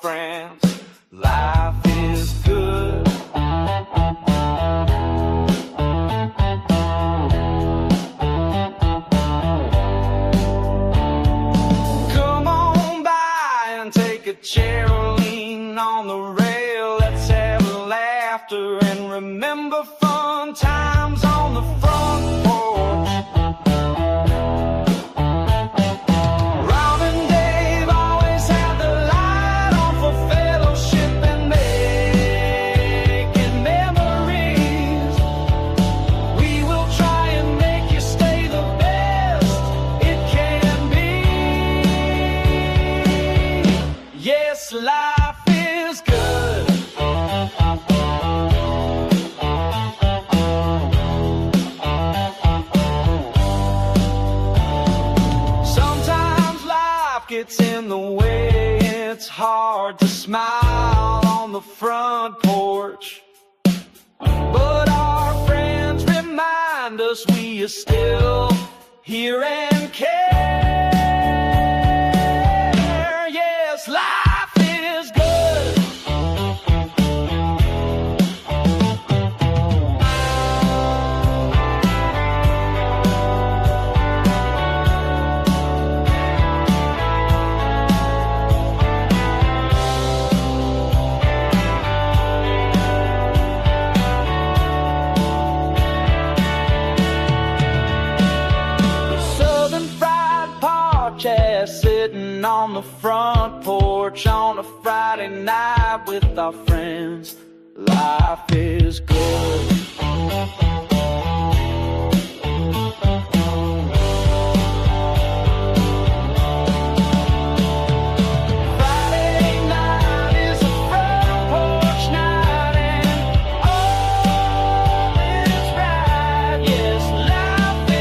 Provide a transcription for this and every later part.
friends. Life is good. Come on by and take a chair or lean on the rail. Let's have laughter and remember fun times on the front porch. Rob and Dave always had the light on for fellowship and making memories. We will try and make you stay the best it can be. Yes, life is good. Sometimes life gets in the way. It's hard to smile on the front porch. But our friends remind us we are still here and care. Yes, life is good. Southern Fried Podcast sitting on the front porch on a Friday night with our friends. Life is good. Friday night is a front porch night and all is right. Yes, life is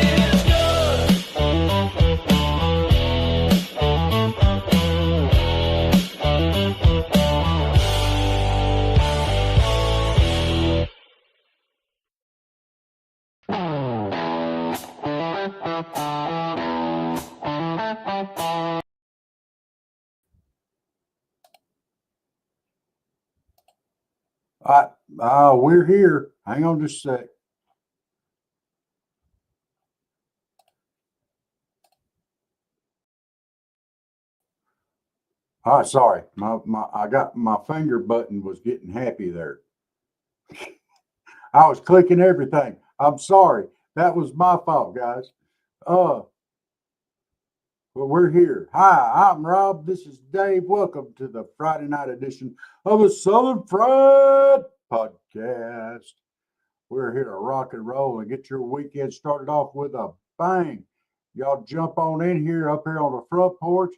All right, we're here. Hang on just a sec. All right, sorry. I got my finger button was getting happy there. I was clicking everything. I'm sorry. That was my fault, guys. But we're here. Hi, I'm Rob. This is Dave. Welcome to the Friday night edition of the Southern Fried Podcast. We're here to rock and roll and get your weekend started off with a bang. Y'all jump on in here, up here on the front porch.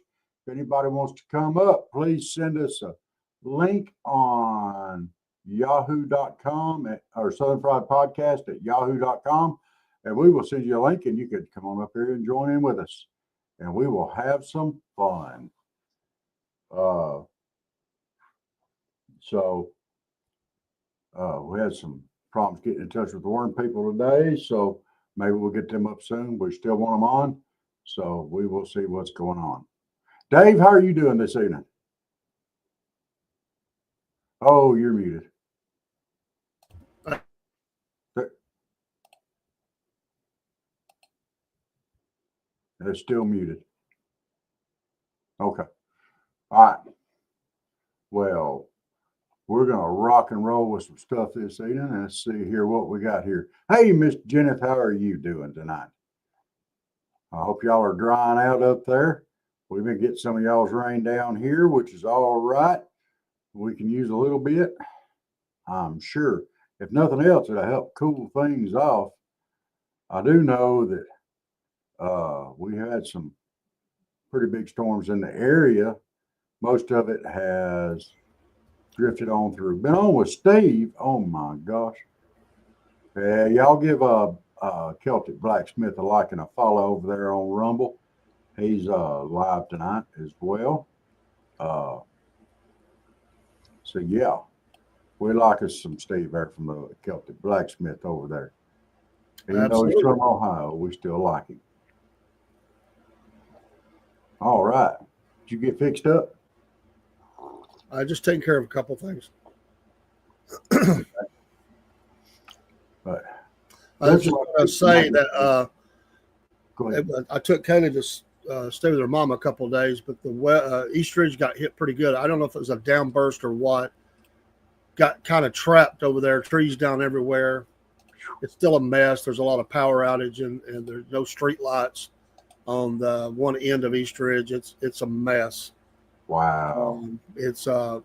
If anybody wants to come up, please send us a link on yahoo.com or Southern Fried Podcast at yahoo.com, and we will send you a link and you can come on up here and join in with us, and we will have some fun. We had some problems getting in touch with the worm people today, so maybe we'll get them up soon. We still want them on, so we will see what's going on. Dave, how are you doing this evening? Oh, you're muted. They're still muted. Okay. All right. Well, we're going to rock and roll with some stuff this evening. Let's see here what we got here. Hey, Miss Jennifer, how are you doing tonight? I hope y'all are drying out up there. We've been getting some of y'all's rain down here, which is all right. We can use a little bit, I'm sure. If nothing else, it'll help cool things off. I do know that we had some pretty big storms in the area. Most of it has drifted on through. Been on with Steve. Oh my gosh. Yeah, y'all give Celtic Blacksmith a like and a follow over there on Rumble. He's live tonight as well. So yeah, we like us some Steve there from the Celtic Blacksmith over there. Even though he's from Ohio, we still like him. All right. Did you get fixed up? Just taking care of a couple things. But I was just going to say that go ahead. I took Kaylee to stay with her mom a couple of days, but the East Ridge got hit pretty good. I don't know if it was a downburst or what. Got kind of trapped over there, trees down everywhere. It's still a mess. There's a lot of power outage and there's no street lights on the one end of East Ridge. It's a mess. Wow. There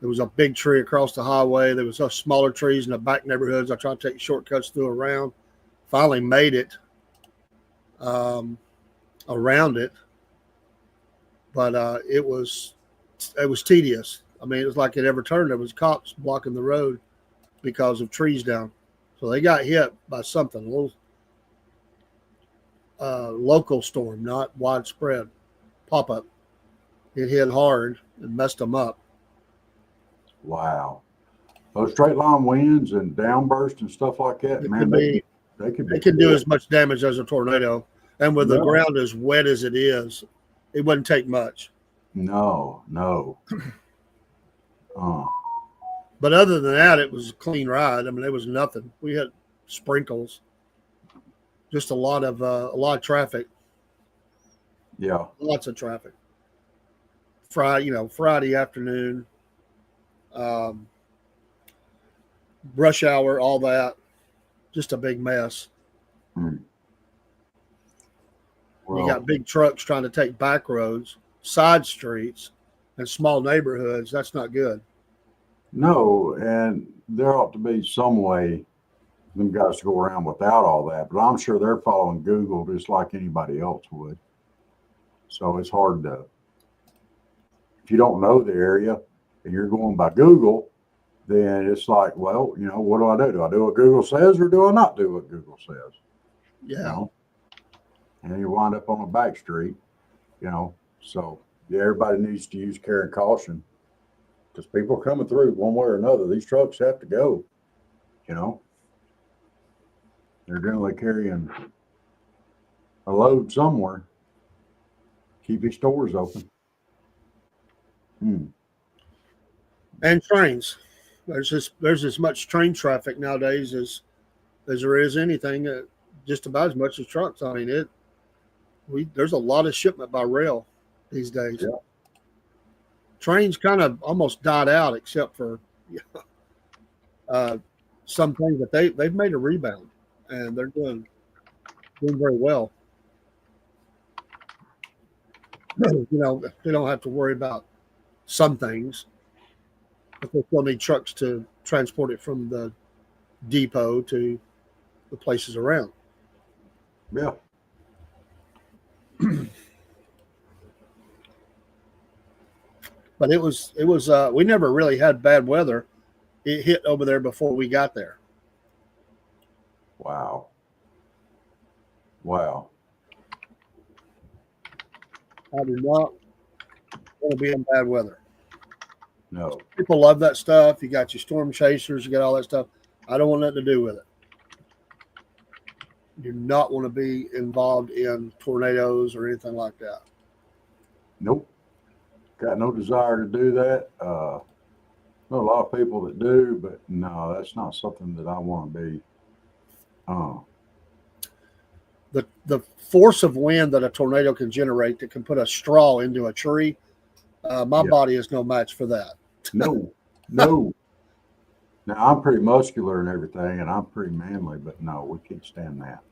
was a big tree across the highway. There was some smaller trees in the back neighborhoods. I tried to take shortcuts through around. Finally made it around it, but it was tedious. I mean, it was like it ever turned. There was cops blocking the road because of trees down. So they got hit by something, a little local storm, not widespread pop-up. It hit hard and messed them up. Wow. Those straight line winds and downburst and stuff like that, man, they can do as much damage as a tornado. And with the ground as wet as it is, it wouldn't take much. No. But other than that, it was a clean ride. I mean, there was nothing. We had sprinkles, just a lot of traffic. Yeah, lots of traffic. Friday afternoon, rush hour, all that, just a big mess. Well, You got big trucks trying to take back roads, side streets, and small neighborhoods. That's not good. No, and there ought to be some way them guys to go around without all that. But I'm sure they're following Google just like anybody else would. So it's hard to, if you don't know the area and you're going by Google, then it's like, well, what do I do? Do I do what Google says or do I not do what Google says? Yeah. And you wind up on a back street, So yeah, everybody needs to use care and caution because people are coming through one way or another. These trucks have to go, They're generally carrying a load somewhere. Keep your stores open. And trains. There's as much train traffic nowadays as there is anything, just about as much as trucks. I mean, there's a lot of shipment by rail these days. Yeah. Trains kind of almost died out, except for some things, but they've made a rebound and they're doing very well. They don't have to worry about some things, but they still need trucks to transport it from the depot to the places around. Yeah. But it was we never really had bad weather. It hit over there before we got there. Wow. I do not want to be in bad weather. No. People love that stuff. You got your storm chasers, you got all that stuff. I don't want nothing to do with it. Do not want to be involved in tornadoes or anything like that. Nope. Got no desire to do that. Know a lot of people that do, but no, that's not something that I want to be. The force of wind that a tornado can generate that can put a straw into a tree, my body is no match for that. No. Now I'm pretty muscular and everything, and I'm pretty manly, but no, we can't stand that.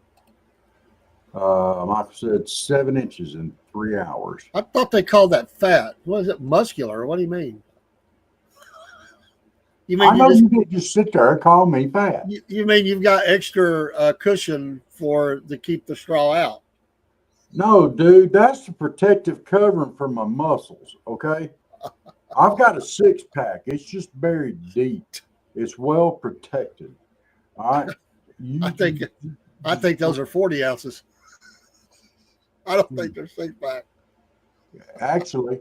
Michael said 7 inches in 3 hours. I thought they called that fat. What is it? Muscular? What do you mean? You didn't just sit there and call me fat. You mean you've got extra cushion to keep the straw out? No, dude, that's the protective covering for my muscles. Okay, I've got a 6-pack. It's just buried deep. It's well protected. All right. I think those are 40 ounces. I don't think they're 6-pack. Actually,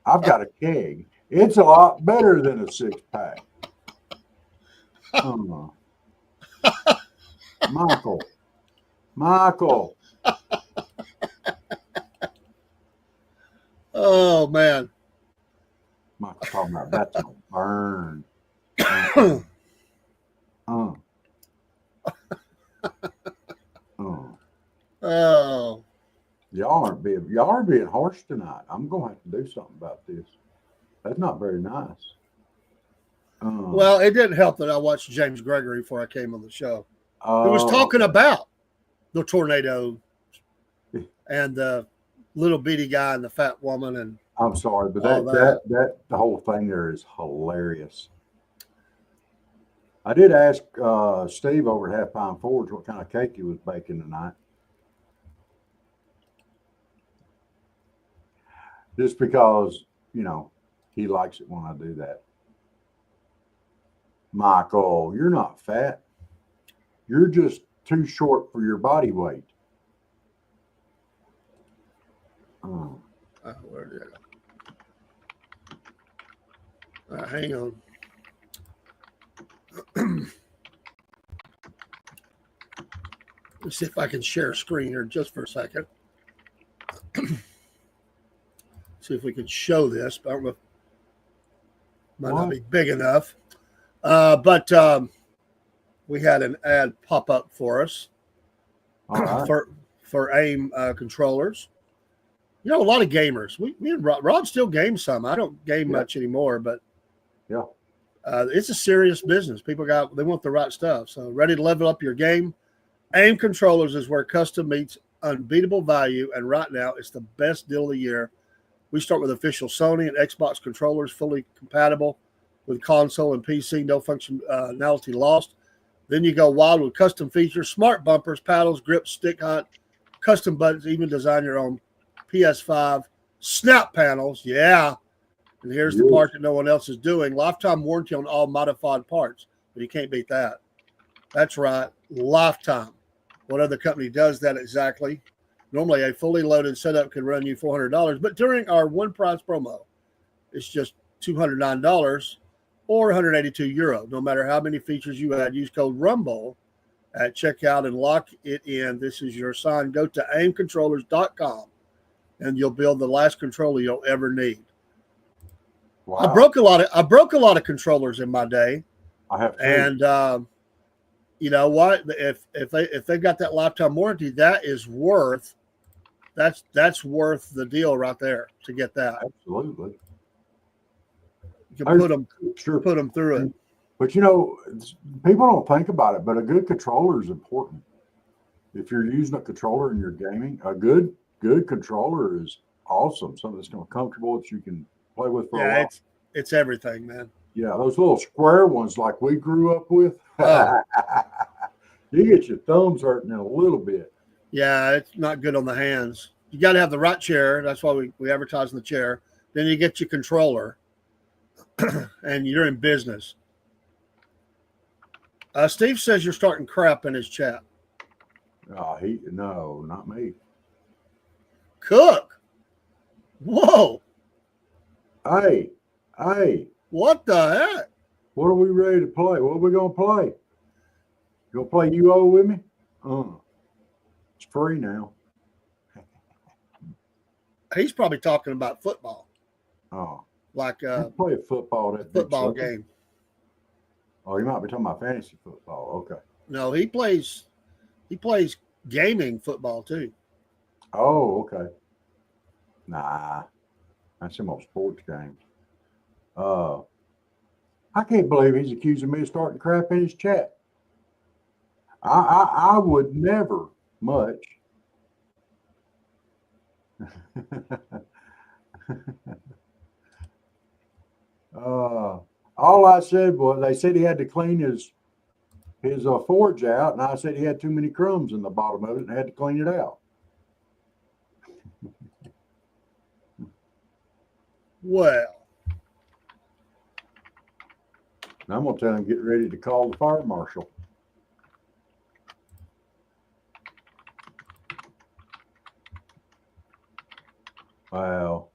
I've got a keg. It's a lot better than a 6-pack. Michael. Oh man. Michael's talking about that's a burn. Uh, Oh, y'all are being harsh tonight. I'm gonna have to do something about this. That's not very nice. well, it didn't help that I watched James Gregory before I came on the show. Who was talking about the tornado and the little bitty guy and the fat woman and I'm sorry, but all that the whole thing there is hilarious. I did ask Steve over at Half Pound Forge what kind of cake he was baking tonight. Just because, he likes it when I do that. Michael, you're not fat. You're just too short for your body weight. where did it? Hang on. Let's see if I can share a screen here just for a second. See if we can show this, but I don't know. Might not be big enough. But we had an ad pop up for us for AIM controllers. A lot of gamers. We and Rob still games some. I don't game much anymore, but it's a serious business. People they want the right stuff. So ready to level up your game? AIM controllers is where custom meets unbeatable value, and right now it's the best deal of the year. We start with official Sony and Xbox controllers, fully compatible with console and PC, no functionality lost. Then you go wild with custom features, smart bumpers, paddles, grips, stick height, custom buttons, even design your own PS5 snap panels. Yeah. And here's the part that no one else is doing. Lifetime warranty on all modified parts. But you can't beat that. That's right. Lifetime. What other company does that exactly? Normally, a fully loaded setup could run you $400, but during our one price promo, it's just $209 or €182. No matter how many features you add, use code RUMBLE at checkout and lock it in. This is your sign. Go to aimcontrollers.com and you'll build the last controller you'll ever need. Wow. I broke a lot of controllers in my day. I have too. And you know what? If they've got that lifetime warranty, that's worth the deal right there to get that. Absolutely. You can put them through it. But people don't think about it, but a good controller is important. If you're using a controller and you're gaming, a good controller is awesome. Something that's comfortable that you can play with for a while. It's everything, man. Yeah, those little square ones like we grew up with. You get your thumbs hurting in a little bit. Yeah, it's not good on the hands. You got to have the right chair. That's why we advertise in the chair. Then you get your controller, and you're in business. Steve says you're starting crap in his chat. No, not me. Cook. Whoa. Hey. What the heck? What are we ready to play? What are we going to play? You going to play UO with me? It's free now. He's probably talking about football. Oh. Like play a football game. Oh, you might be talking about fantasy football. Okay. No, he plays gaming football too. Oh, okay. Nah. That's some old sports games. I can't believe he's accusing me of starting crap in his chat. I would never much. All I said was they said he had to clean his forge out, and I said he had too many crumbs in the bottom of it and had to clean it out. Well, I'm going to tell him get ready to call the fire marshal. Wow.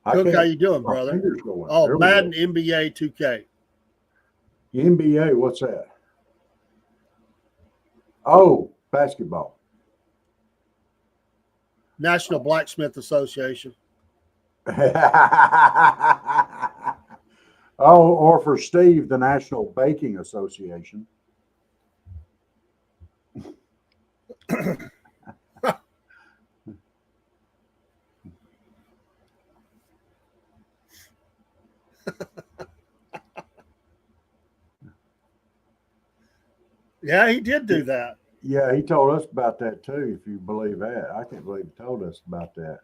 Cook, how you doing, brother? Oh, Madden NBA 2K. NBA, what's that? Oh, basketball. National Blacksmith Association. Oh, or for Steve, the National Baking Association. Yeah, he did do that. Yeah, he told us about that too, if you believe that. I can't believe he told us about that.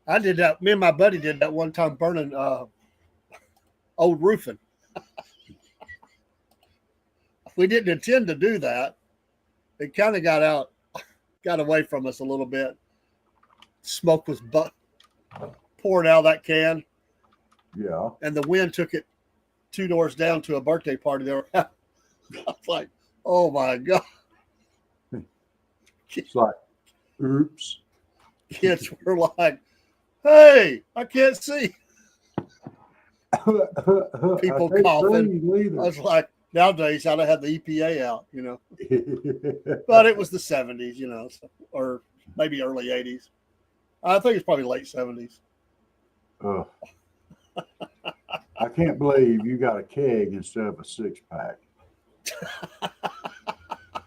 I did that. Me and my buddy did that one time, burning old roofing. We didn't intend to do that. It kind of got away from us a little bit. Smoke was pouring out of that can, Yeah. and the wind took it 2 doors down to a birthday party there. I was like, oh my God. It's like, oops. Kids were like, hey, I can't see. People coughing. I was like, nowadays, I'd have had the EPA out, But it was the 70s, or maybe early 80s. I think it's probably late 70s. I can't believe you got a keg instead of a 6-pack.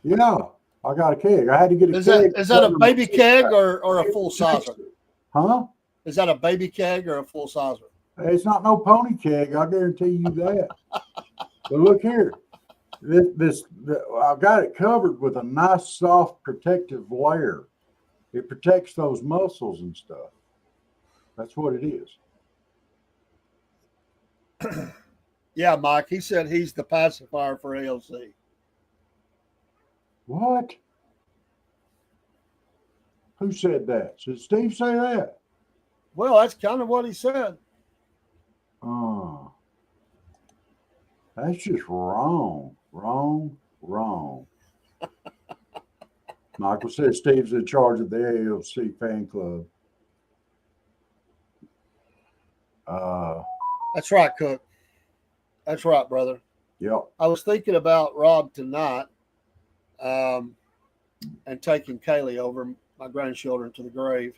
Yeah, I got a keg. I had to get a keg. Is that a baby keg or a full sizer? Huh? Is that a baby keg or a full sizer? It's not no pony keg. I guarantee you that. But look here. I've got it covered with a nice, soft, protective layer. It protects those muscles and stuff. That's what it is. Yeah, Mike. He said he's the pacifier for AOC. What? Who said that? Did Steve say that? Well, that's kind of what he said. Oh. That's just wrong. Wrong. Michael said Steve's in charge of the AOC fan club. That's right, Cook. That's right, brother. Yep. I was thinking about Rob tonight and taking Kaylee over, my grandchildren, to the grave.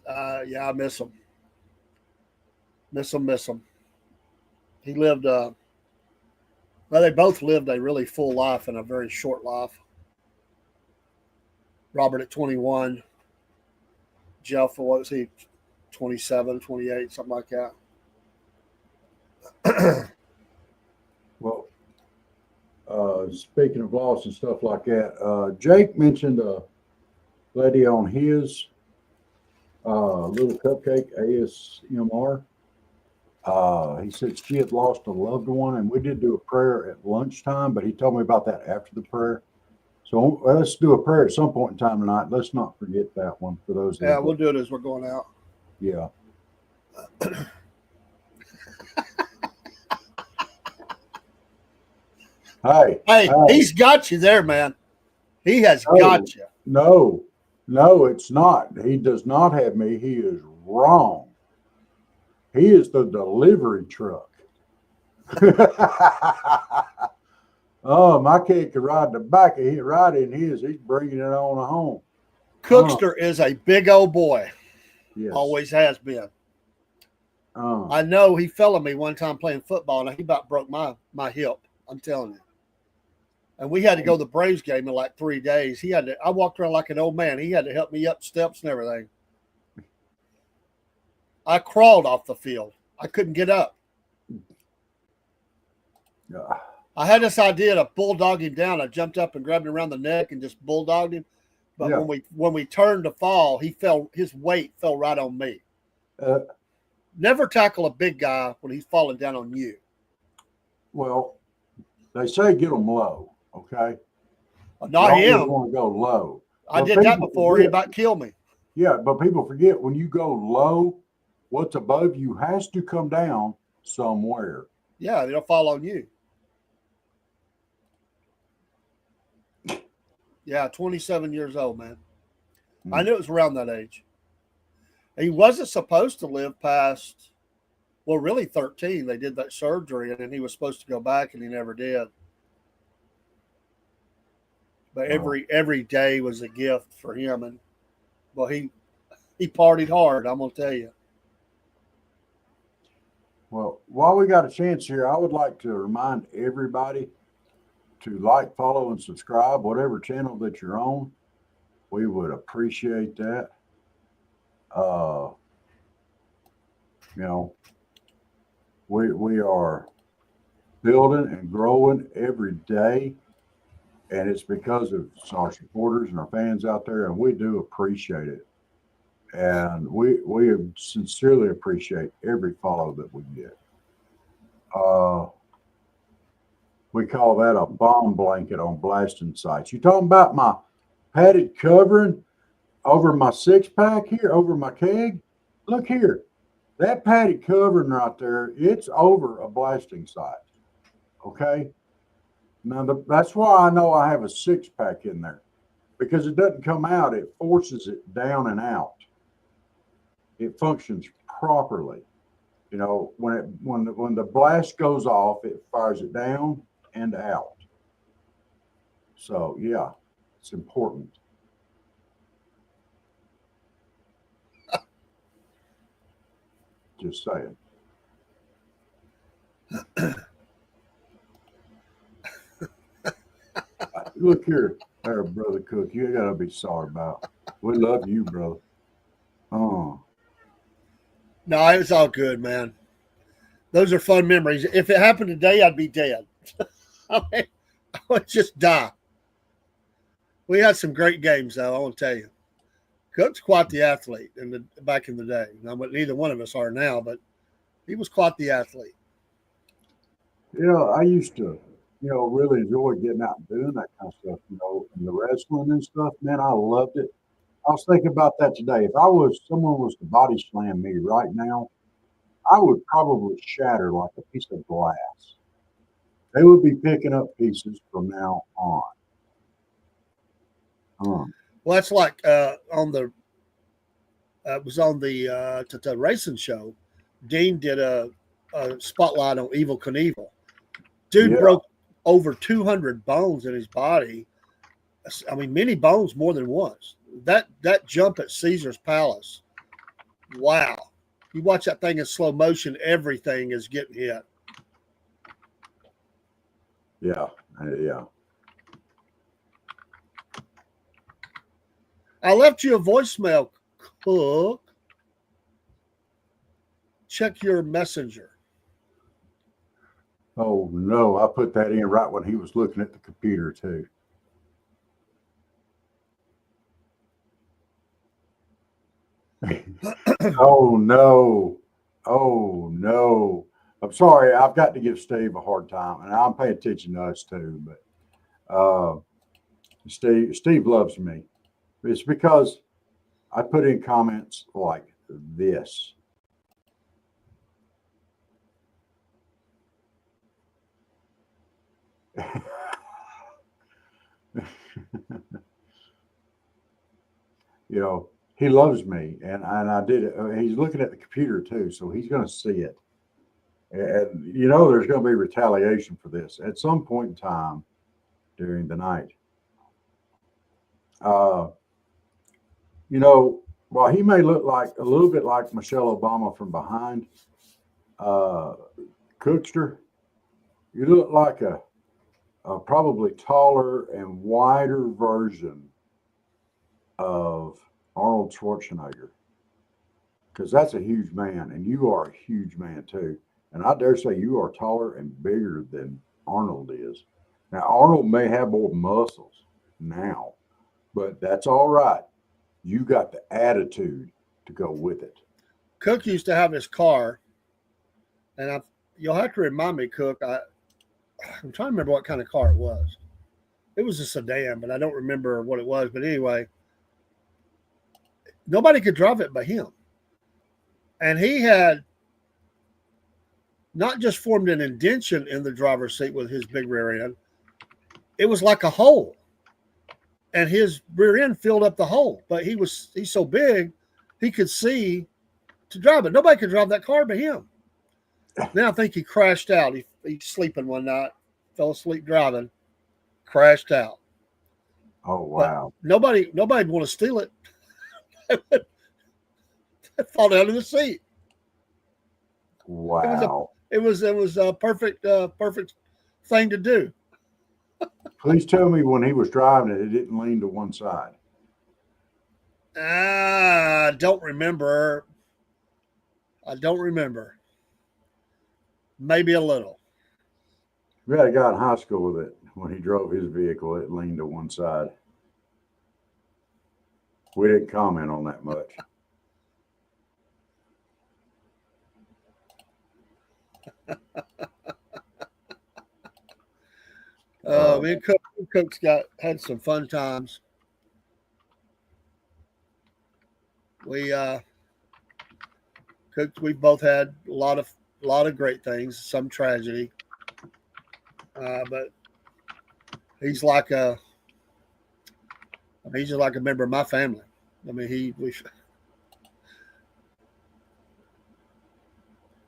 Yeah, I miss him. Miss him. He lived, they both lived a really full life and a very short life. Robert at 21. Jeff, what was he, 27, 28, something like that. Well, speaking of loss and stuff like that, Jake mentioned a lady on his little cupcake ASMR. He said she had lost a loved one, and we did do a prayer at lunchtime, but he told me about that after the prayer. So let's do a prayer at some point in time tonight. Let's not forget that one for those. Yeah, we'll do it as we're going out. Yeah. Hey, he's got you there, man. He has got you. No, it's not. He does not have me. He is wrong. He is the delivery truck. Oh, my kid could ride the back of it, right in his. He's bringing it on home. Cookster is a big old boy. Yes. Always has been. I know he fell on me one time playing football, and he about broke my hip. I'm telling you. And we had to go to the Braves game in like 3 days. I walked around like an old man. He had to help me up steps and everything. I crawled off the field. I couldn't get up. Yeah. I had this idea to bulldog him down. I jumped up and grabbed him around the neck and just bulldogged him. But when we turned to fall, his weight fell right on me. Never tackle a big guy when he's falling down on you. Well, they say get them low, okay? Not him. You want to go low. I did that before. He about killed me. Yeah, but people forget when you go low, what's above you has to come down somewhere. Yeah, they'll fall on you. Yeah, 27 years old, man. I knew it was around that age. He wasn't supposed to live past, Well, really 13. They did that surgery, and then he was supposed to go back, and he never did. But Wow. every day was a gift for him, and well, he partied hard. I'm gonna tell you. Well, while we got a chance here, I would like to remind everybody to like, follow, and subscribe, whatever channel that you're on. We would appreciate that. Uh, you know, we are building and growing every day, and it's because of our supporters and our fans out there, and we do appreciate it. And we sincerely appreciate every follow that we get. We call that a bomb blanket on blasting sites. You talking about my padded covering over my 6-pack here, over my keg? Look here, that padded covering right there, it's over a blasting site. Okay. Now that's why I know I have a 6-pack in there, because it doesn't come out; it forces it down and out. It functions properly. You know, when the blast goes off, it fires it down and out. So yeah, it's important. Just saying. Look here, there, brother Cook. You gotta be sorry about. We love you, brother. Oh, No, it's all good, man. Those are fun memories. If it happened today, I'd be dead. I mean, I would just die. We had some great games, though. I want to tell you, Cook's quite the athlete back in the day. Now, but neither one of us are now, but he was quite the athlete. I used to, really enjoy getting out and doing that kind of stuff. And the wrestling and stuff. Man, I loved it. I was thinking about that today. If someone was to body slam me right now, I would probably shatter like a piece of glass. They would be picking up pieces from now on. Well, that's like on the it was on the racing show. Dean did a spotlight on Evil Knievel. Dude Yeah, broke over 200 bones in his body. I mean, many bones more than once. That jump at Caesar's Palace. Wow. You watch that thing in slow motion, everything is getting hit. yeah, yeah. I left you a voicemail, Cook. Check your messenger. Oh no, I put that in right when he was looking at the computer too. Oh no. Oh no. I'm sorry. I've got to give Steve a hard time, and I'm paying attention to us too. But Steve loves me. It's because I put in comments like this. He loves me, and I did it. He's looking at the computer too, so he's going to see it. And there's going to be retaliation for this at some point in time during the night. Uh, while he may look like a little bit like Michelle Obama from behind, Cookster, you look like a probably taller and wider version of Arnold Schwarzenegger, because that's a huge man, and you are a huge man too. And I dare say you are taller and bigger than Arnold is. Now, Arnold may have more muscles now, but that's all right. You got the attitude to go with it. Cook used to have his car, and you'll have to remind me, Cook. I'm trying to remember what kind of car it was. It was a sedan, but I don't remember what it was. But anyway, nobody could drive it but him. And he had not just formed an indention in the driver's seat with his big rear end, it was like a hole. And his rear end filled up the hole. But he's so big, he could see to drive it. Nobody could drive that car but him. Then I think he crashed out. He's sleeping one night, fell asleep driving, crashed out. Oh But wow. nobody want to steal it. It fall down in the seat. Wow. It was a perfect thing to do. Please tell me when he was driving it, it didn't lean to one side. I don't remember. I don't remember. Maybe a little. We had a guy in high school that when he drove his vehicle, it leaned to one side. We didn't comment on that much. Me and Cook's had some fun times. We we've both had a lot of great things, some tragedy. But he's like he's just like a member of my family. I mean,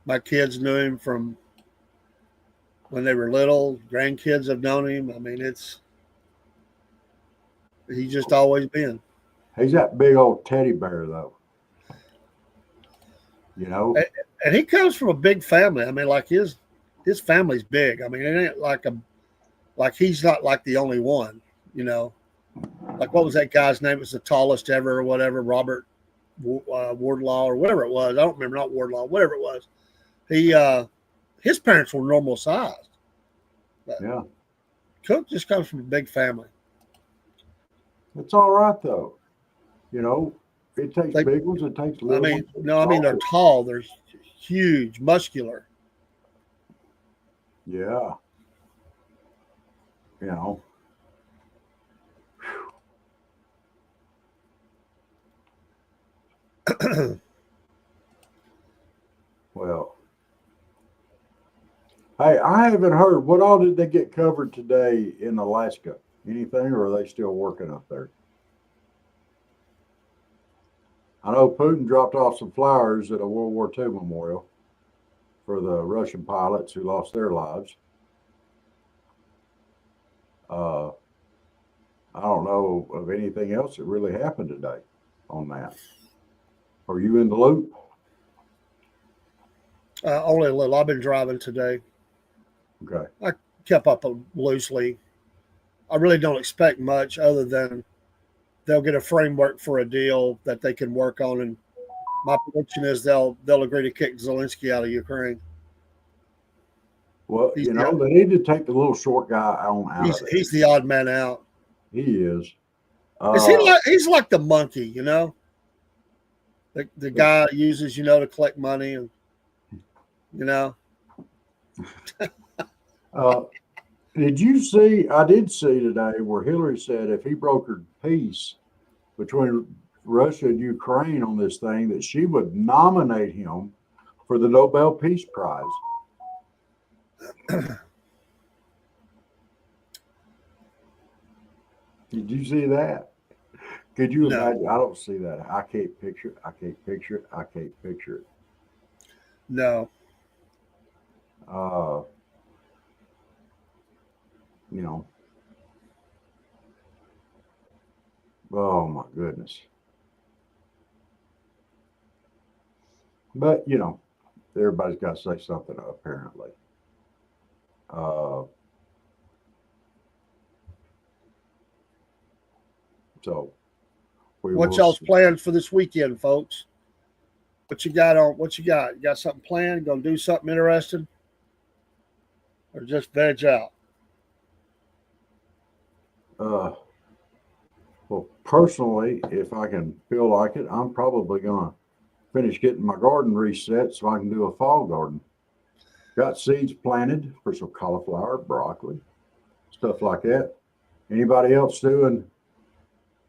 my kids knew him from when they were little. Grandkids have known him. I mean, he's just always been. He's that big old teddy bear, though. You know, And he comes from a big family. I mean, like his family's big. I mean, it ain't like he's not like the only one. You know, like what was that guy's name? It was the tallest ever or whatever, Robert Wardlaw or whatever it was. I don't remember, not Wardlaw, whatever it was. His parents were normal sized. But yeah. Cook just comes from a big family. It's all right, though. You know, it takes big ones, it takes little ones. I mean, they're tall. They're huge, muscular. Yeah. You know. Well, hey, I haven't heard. What all did they get covered today in Alaska? Anything, or are they still working up there? I know Putin dropped off some flowers at a World War II memorial for the Russian pilots who lost their lives. I don't know of anything else that really happened today on that. Are you in the loop? Only a little. I've been driving today. Okay. I kept up loosely. I really don't expect much other than they'll get a framework for a deal that they can work on, and my prediction is they'll agree to kick Zelensky out of Ukraine. Well, they need to take the little short guy out of it. He's the odd man out. He is. He's like the monkey, you know? The guy uses, to collect money and, Did you see? I did see today where Hillary said if he brokered peace between Russia and Ukraine on this thing, that she would nominate him for the Nobel Peace Prize. Did you see that? Could you imagine? I don't see that. I can't picture it. I can't picture it. I can't picture it. No. Oh my goodness. But, everybody's got to say something, apparently. So, what's y'all's plans for this weekend, folks? What you got? You got something planned? Gonna do something interesting? Or just veg out? Well, personally, if I can feel like it, I'm probably going to finish getting my garden reset so I can do a fall garden. Got seeds planted for some cauliflower, broccoli, stuff like that. Anybody else doing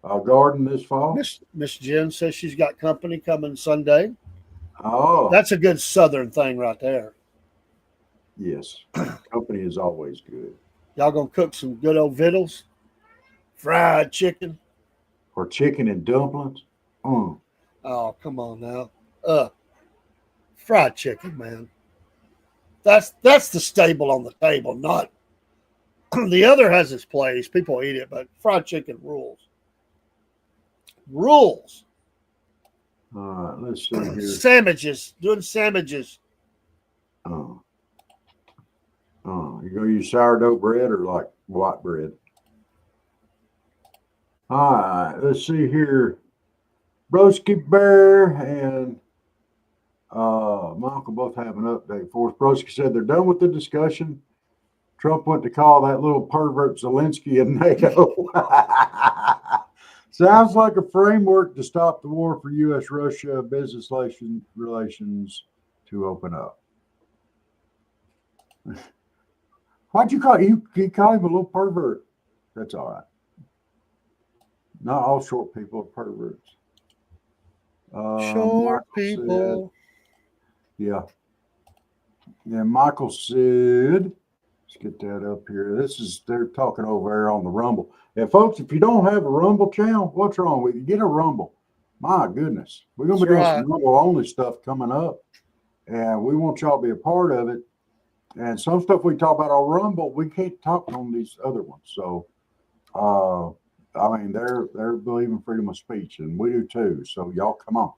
a garden this fall? Miss Jen says she's got company coming Sunday. Oh, that's a good Southern thing right there. Yes, company is always good. Y'all gonna cook some good old victuals, fried chicken, or chicken and dumplings? Oh, come on now, fried chicken, man. That's the staple on the table, not the other has its place. People eat it, but fried chicken rules. Rules. All right, let's see here. Sandwiches. Doing sandwiches. Oh, you gonna use sourdough bread or like white bread? All right, let's see here. Broski Bear and Michael both have an update for us. Broski said they're done with the discussion. Trump went to call that little pervert Zelensky in NATO. Sounds like a framework to stop the war for U.S.-Russia business relations to open up. Why'd you call him? You call him a little pervert. That's all right. Not all short people are perverts. Short people. Said, yeah. Yeah, Michael said, let's get that up here. They're talking over there on the Rumble. And folks, if you don't have a Rumble channel, what's wrong with you? Get a Rumble. My goodness. We're going to be doing some Rumble only stuff coming up. And we want y'all to be a part of it. And some stuff we talk about on Rumble, we can't talk on these other ones. So, I mean, they're believing freedom of speech, and we do too. So y'all come on.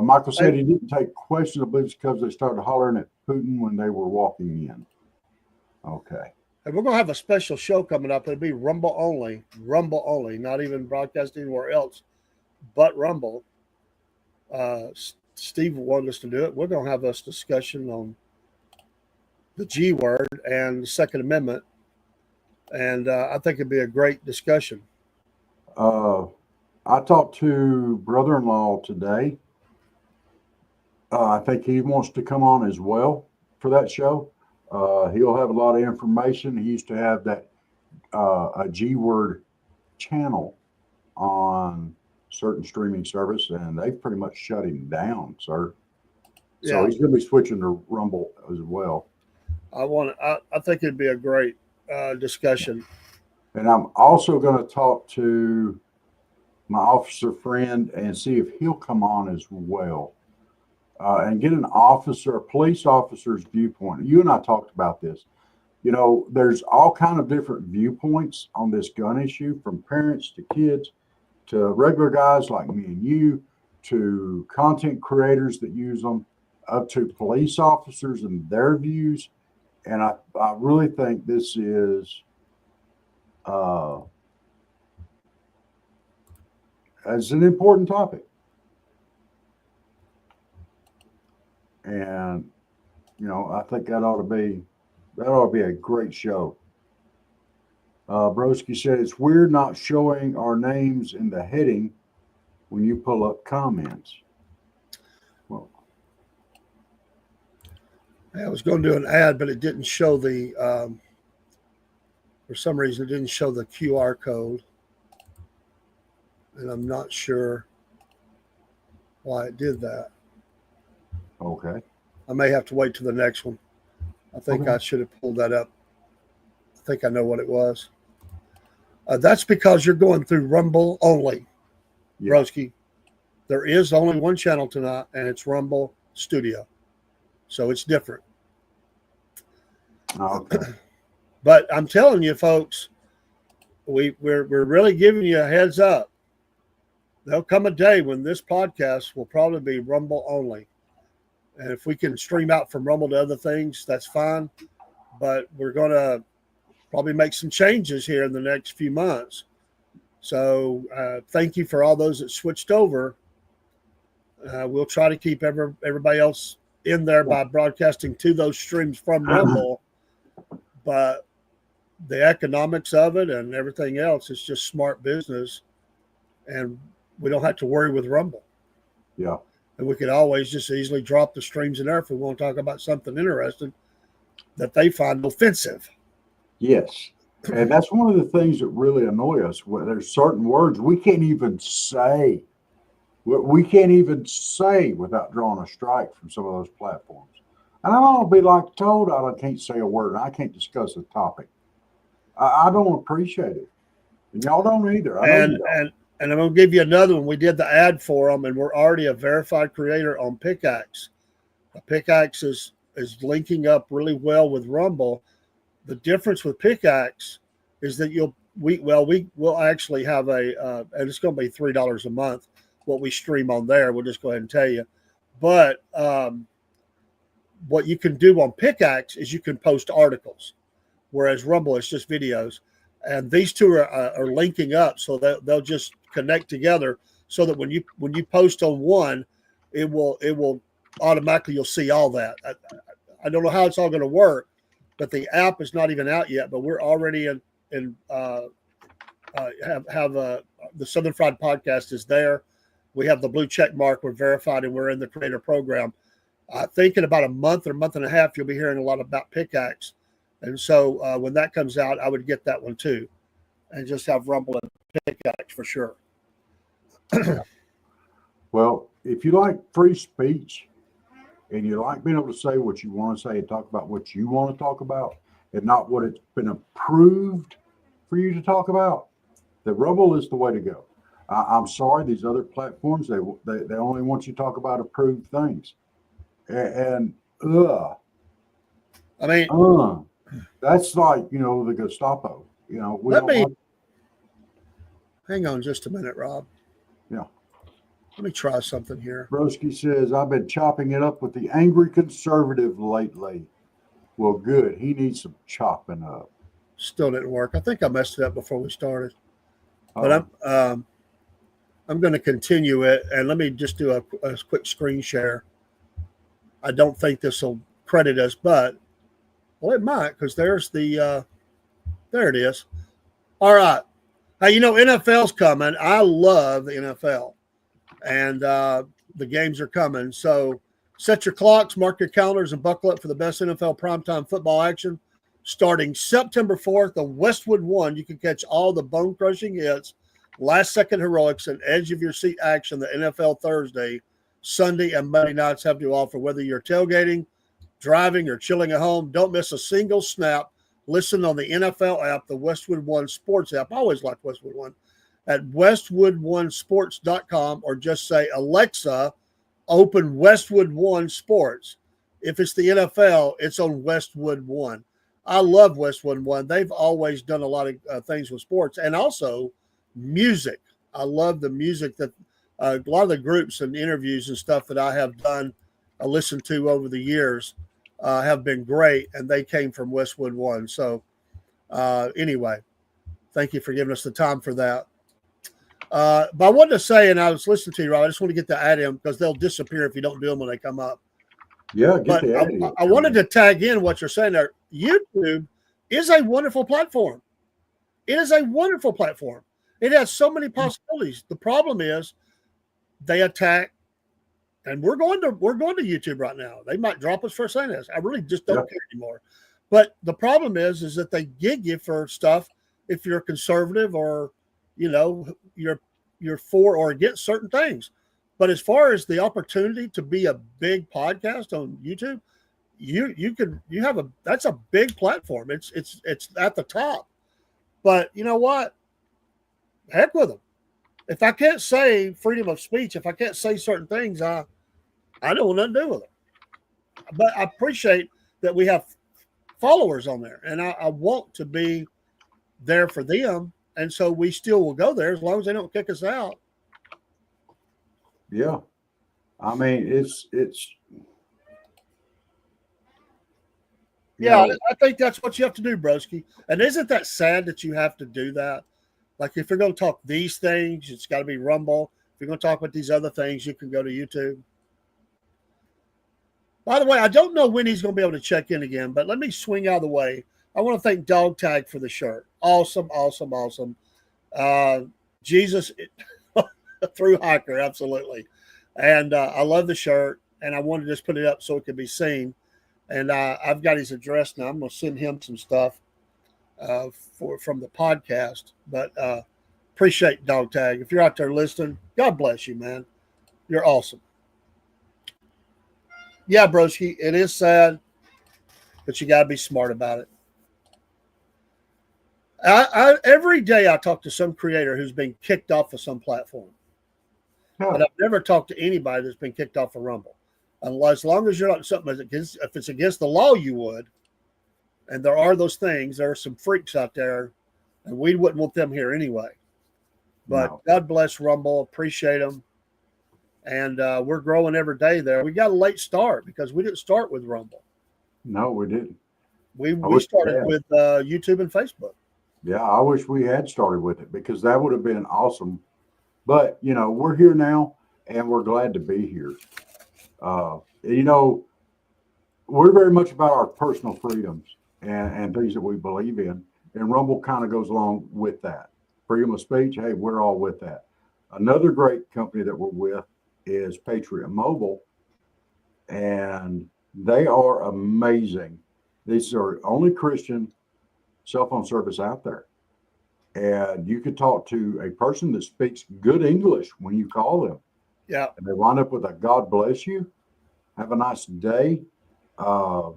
Michael said he didn't take questions, I believe it's because they started hollering at Putin when they were walking in. Okay. And we're going to have a special show coming up. It'll be Rumble only, not even broadcast anywhere else but Rumble. Steve wanted us to do it. We're going to have this discussion on the G word and the Second Amendment. And I think it'd be a great discussion. I talked to brother-in-law today. I think he wants to come on as well for that show. He'll have a lot of information. He used to have that a G word channel on certain streaming service, and they've pretty much shut him down, sir. So Yeah. he's going to be switching to Rumble as well. I think it'd be a great discussion. And I'm also going to talk to my officer friend and see if he'll come on as well, and get a police officer's viewpoint. You and I talked about this. You know, there's all kind of different viewpoints on this gun issue, from parents to kids to regular guys like me and you, to content creators that use them, up to police officers and their views. And I really think this is as an important topic. And, you know, I think that ought to be a great show. Broski said it's weird not showing our names in the heading when you pull up comments. Well, I was going to do an ad, but it didn't show the, for some reason, it didn't show the QR code. And I'm not sure why it did that. okay. I may have to wait till the next one. I think I should have pulled that up. I think I know what it was. That's because you're going through Rumble only, Yeah. Broski. There is only one channel tonight, and it's Rumble Studio. So it's different. Okay. But I'm telling you, folks, we're really giving you a heads up. There'll come a day when this podcast will probably be Rumble only. And if we can stream out from Rumble to other things, that's fine. But we're going to probably make some changes here in the next few months. So thank you for all those that switched over. We'll try to keep everybody else in there by broadcasting to those streams from Rumble. But the economics of it and everything else is just smart business. And we don't have to worry with Rumble. Yeah. And we could always just easily drop the streams in there if we want to talk about something interesting that they find offensive. Yes. And that's one of the things that really annoy us. There's certain words we can't even say. We can't even say without drawing a strike from some of those platforms. And I don't be like told I can't say a word. I can't discuss a topic. I don't appreciate it. And y'all don't either. And I'm going to give you another one. We did the ad for them, and we're already a verified creator on Pickaxe. Pickaxe is is linking up really well with Rumble. The difference with Pickaxe is that we'll actually have and it's going to be $3 a month what we stream on there. We'll just go ahead and tell you. But what you can do on Pickaxe is you can post articles, whereas Rumble is just videos. And these two are linking up, so they'll just connect together, so that when you post on one, it will automatically, you'll see all that. I don't know how it's all going to work, but the app is not even out yet. But we're already the Southern Fried Podcast is there. We have the blue check mark. We're verified, and we're in the creator program. I think in about a month or a month and a half, you'll be hearing a lot about Pickaxe. And so when that comes out, I would get that one too, and just have Rumble and Pickaxe for sure. Well, if you like free speech and you like being able to say what you want to say and talk about what you want to talk about and not what it's been approved for you to talk about, the Rumble is the way to go. I'm sorry, these other platforms, they only want you to talk about approved things. And I mean, that's like, the Gestapo. Hang on just a minute, Rob. Yeah. Let me try something here. Broski says, I've been chopping it up with the angry conservative lately. Well, good. He needs some chopping up. Still didn't work. I think I messed it up before we started. But I'm going to continue it, and let me just do a quick screen share. I don't think this will credit us, but it might, because there's there it is. All right. Hey, NFL's coming. I love the NFL, and the games are coming. So set your clocks, mark your calendars, and buckle up for the best NFL primetime football action. Starting September 4th on Westwood One, you can catch all the bone-crushing hits, last-second heroics, and edge-of-your-seat action the NFL Thursday, Sunday, and Monday nights have to offer. Whether you're tailgating, driving, or chilling at home, don't miss a single snap. Listen on the NFL app, the Westwood One Sports app. I always like Westwood One. At westwoodonesports.com, or just say, Alexa, open Westwood One Sports. If it's the NFL, it's on Westwood One. I love Westwood One. They've always done a lot of things with sports, and also music. I love the music that a lot of the groups and interviews and stuff that I have done, listened to over the years, have been great, and they came from Westwood One. So anyway, thank you for giving us the time for that. But I wanted to say, and I was listening to you, Rob, I just want to get to add in, because they'll disappear if you don't do them when they come up. Yeah, but I wanted to tag in what you're saying there. YouTube is a wonderful platform. It is a wonderful platform. It has so many possibilities. The problem is they attack, and we're going to YouTube right now. They might drop us for saying this. I really just don't care anymore. But the problem is that they gig you for stuff if you're conservative, or you're for or against certain things. But as far as the opportunity to be a big podcast on YouTube, that's a big platform. It's at the top. But you know what? Heck with them. If I can't say freedom of speech, if I can't say certain things, I don't want nothing to do with it. But I appreciate that we have followers on there, and I want to be there for them, and so we still will go there as long as they don't kick us out. Yeah. I mean, it's yeah, I think that's what you have to do, broski. And isn't that sad that you have to do that? Like, if you're going to talk these things, it's got to be Rumble. If you're going to talk about these other things, you can go to YouTube. By the way, I don't know when he's going to be able to check in again, but let me swing out of the way. I want to thank Dog Tag for the shirt. Awesome, awesome, awesome. Jesus through hiker, absolutely. And I love the shirt, and I wanted to just put it up so it could be seen. And I've got his address now. I'm going to send him some stuff from the podcast. But appreciate Dog Tag. If you're out there listening, God bless you, man. You're awesome. Yeah, broski, it is sad, but you got to be smart about it. Every day I talk to some creator who's been kicked off of some platform. But I've never talked to anybody that's been kicked off of Rumble. Unless, as long as you're not something against, if it's against the law, you would. And there are those things. There are some freaks out there, and we wouldn't want them here anyway. But No. God bless Rumble. Appreciate them. And we're growing every day there. We got a late start because we didn't start with Rumble. No, we didn't. We wish we started had. with YouTube and Facebook. Yeah, I wish we had started with it because that would have been awesome. But, you know, we're here now and we're glad to be here. You know, we're very much about our personal freedoms and things that we believe in. And Rumble kind of goes along with that. Freedom of speech, hey, we're all with that. Another great company that we're with is Patriot Mobile, and they are amazing. These are only Christian cell phone service out there. And you could talk to a person that speaks good English when you call them. Yeah. And they wind up with a God bless you. Have a nice day. That's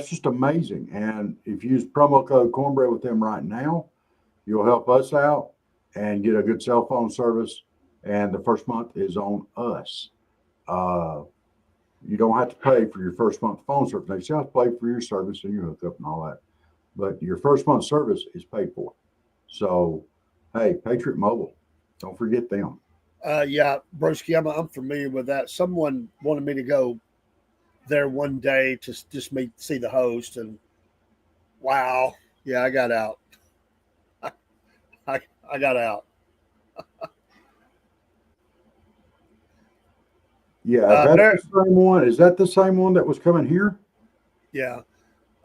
just amazing. And if you use promo code Cornbread with them right now, you'll help us out and get a good cell phone service. And the first month is on us. You don't have to pay for your first month phone service. Now, you have to pay for your service and your hookup and all that. But your first month service is paid for. So, hey, Patriot Mobile, don't forget them. Yeah, Broski, I'm familiar with that. Someone wanted me to go there one day to just see the host, and wow, yeah, I got out. I got out. Yeah, that's the same one. Is that the same one that was coming here? Yeah.